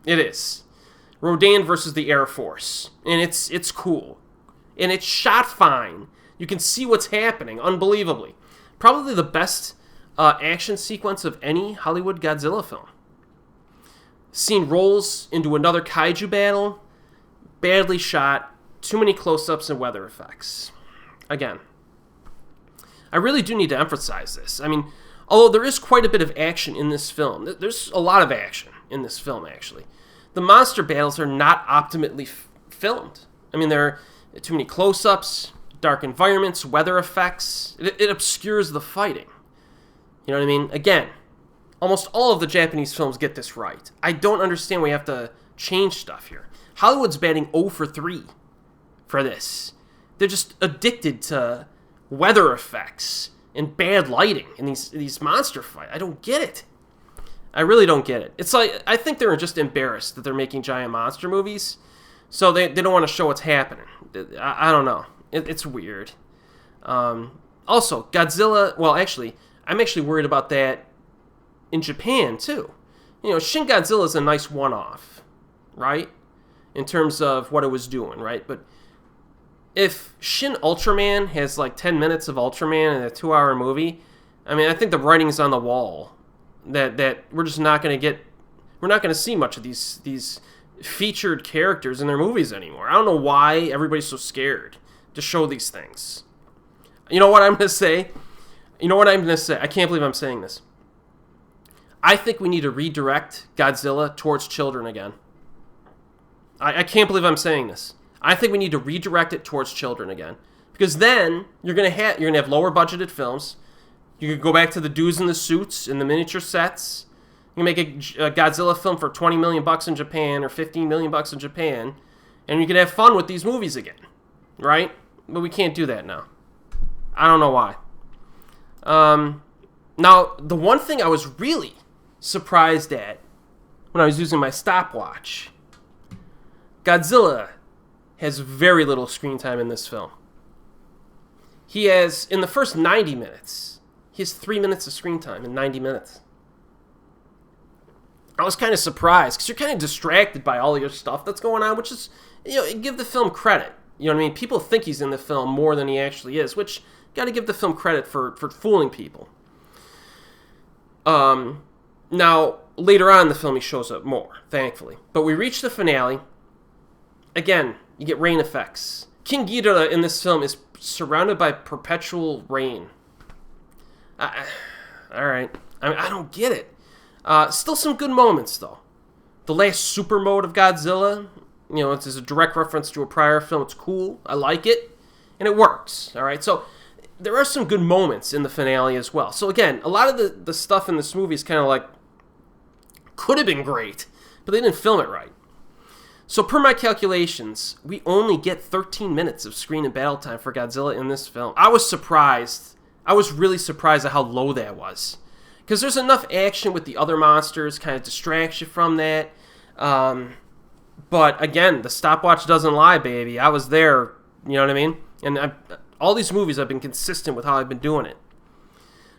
A: It is. Rodan versus the Air Force. And it's cool. And it's shot fine. You can see what's happening unbelievably. Probably the best action sequence of any Hollywood Godzilla film. Scene rolls into another kaiju battle. Badly shot. Too many close-ups and weather effects. Again, I really do need to emphasize this. I mean, although there is quite a bit of action in this film. There's a lot of action in this film, actually. The monster battles are not optimally filmed. I mean, there are too many close-ups, dark environments, weather effects. It obscures the fighting. You know what I mean? Again, almost all of the Japanese films get this right. I don't understand why you have to change stuff here. Hollywood's batting 0 for 3 for this. They're just addicted to weather effects and bad lighting in these monster fights. I don't get it. I really don't get it. It's like, I think they're just embarrassed that they're making giant monster movies, so they don't want to show what's happening. I don't know. It's weird. Also, Godzilla, well, actually, I'm actually worried about that in Japan, too. Shin-Godzilla is a nice one-off, right? In terms of what it was doing, right? But if Shin Ultraman has 10 minutes of Ultraman in a 2-hour movie, I mean, I think the writing's on the wall that we're just not going to get, we're not going to see much of these featured characters in their movies anymore. I don't know why everybody's so scared to show these things. You know what I'm going to say? I can't believe I'm saying this. I think we need to redirect Godzilla towards children again. I can't believe I'm saying this. I think we need to redirect it towards children again, because then you're gonna have lower budgeted films. You could go back to the dudes in the suits and the miniature sets. You make a Godzilla film for $20 million in Japan or $15 million in Japan, and you can have fun with these movies again, right? But we can't do that now. I don't know why. Now, the one thing I was really surprised at when I was using my stopwatch, Godzilla has very little screen time in this film. He has, in the first 90 minutes, he has 3 minutes of screen time in 90 minutes. I was kind of surprised, because you're kind of distracted by all your stuff that's going on, which is, give the film credit. You know what I mean? People think he's in the film more than he actually is, which, got to give the film credit for fooling people. Now, later on in the film, he shows up more, thankfully. But we reach the finale. Again, you get rain effects. King Ghidorah in this film is surrounded by perpetual rain. All right. I don't get it. Still some good moments, though. The last super mode of Godzilla, it's a direct reference to a prior film. It's cool. I like it. And it works. All right. So there are some good moments in the finale as well. So again, a lot of the stuff in this movie is kind of like, could have been great, but they didn't film it right. So per my calculations, we only get 13 minutes of screen and battle time for Godzilla in this film. I was surprised. I was really surprised at how low that was. Because there's enough action with the other monsters, kind of distracts you from that. But again, the stopwatch doesn't lie, baby. I was there, you know what I mean? And all these movies, I've been consistent with how I've been doing it.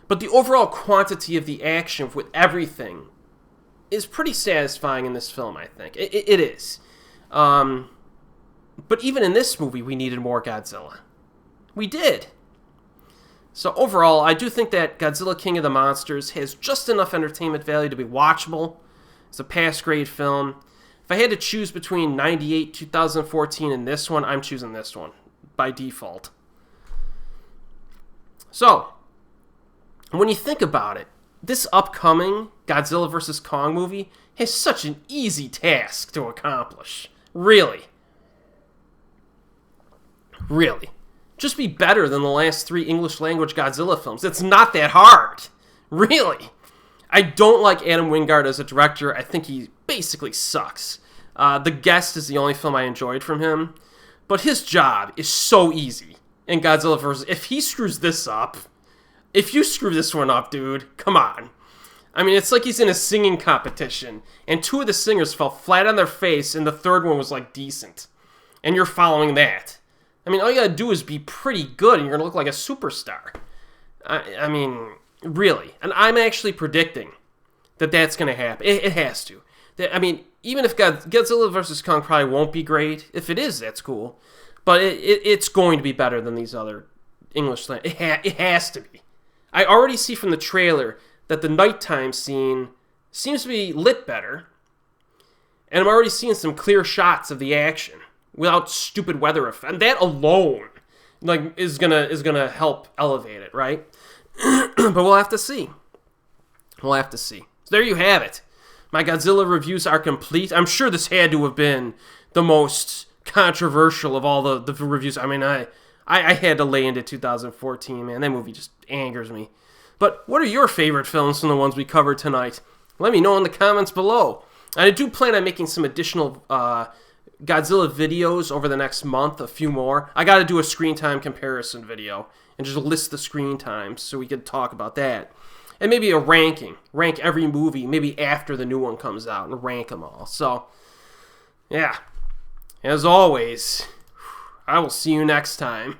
A: But the overall quantity of the action with everything is pretty satisfying in this film, I think. It is. But even in this movie, we needed more Godzilla. We did. So overall, I do think that Godzilla King of the Monsters has just enough entertainment value to be watchable. It's a pass-grade film. If I had to choose between 98, 2014, and this one, I'm choosing this one by default. So, when you think about it, this upcoming Godzilla vs. Kong movie has such an easy task to accomplish. Really. Really. Just be better than the last 3 English-language Godzilla films. It's not that hard. Really. I don't like Adam Wingard as a director. I think he basically sucks. The Guest is the only film I enjoyed from him. But his job is so easy in Godzilla vs. If he screws this up, if you screw this one up, dude, come on. I mean, it's like he's in a singing competition, and 2 of the singers fell flat on their face, and the third one was, decent. And you're following that. I mean, all you gotta do is be pretty good, and you're gonna look like a superstar. I mean, really. And I'm actually predicting that that's gonna happen. It has to. I mean, even if Godzilla vs. Kong probably won't be great, if it is, that's cool. But it's going to be better than these other English language. It has to be. I already see from the trailer that the nighttime scene seems to be lit better. And I'm already seeing some clear shots of the action without stupid weather effects. And that alone is gonna help elevate it, right? But we'll have to see. We'll have to see. So there you have it. My Godzilla reviews are complete. I'm sure this had to have been the most controversial of all the reviews. I mean, I had to lay into 2014, man. That movie just angers me. But what are your favorite films from the ones we covered tonight? Let me know in the comments below. And I do plan on making some additional Godzilla videos over the next month, a few more. I got to do a screen time comparison video and just list the screen times so we could talk about that. And maybe a ranking. Rank every movie, maybe after the new one comes out, and rank them all. So, yeah. As always, I will see you next time.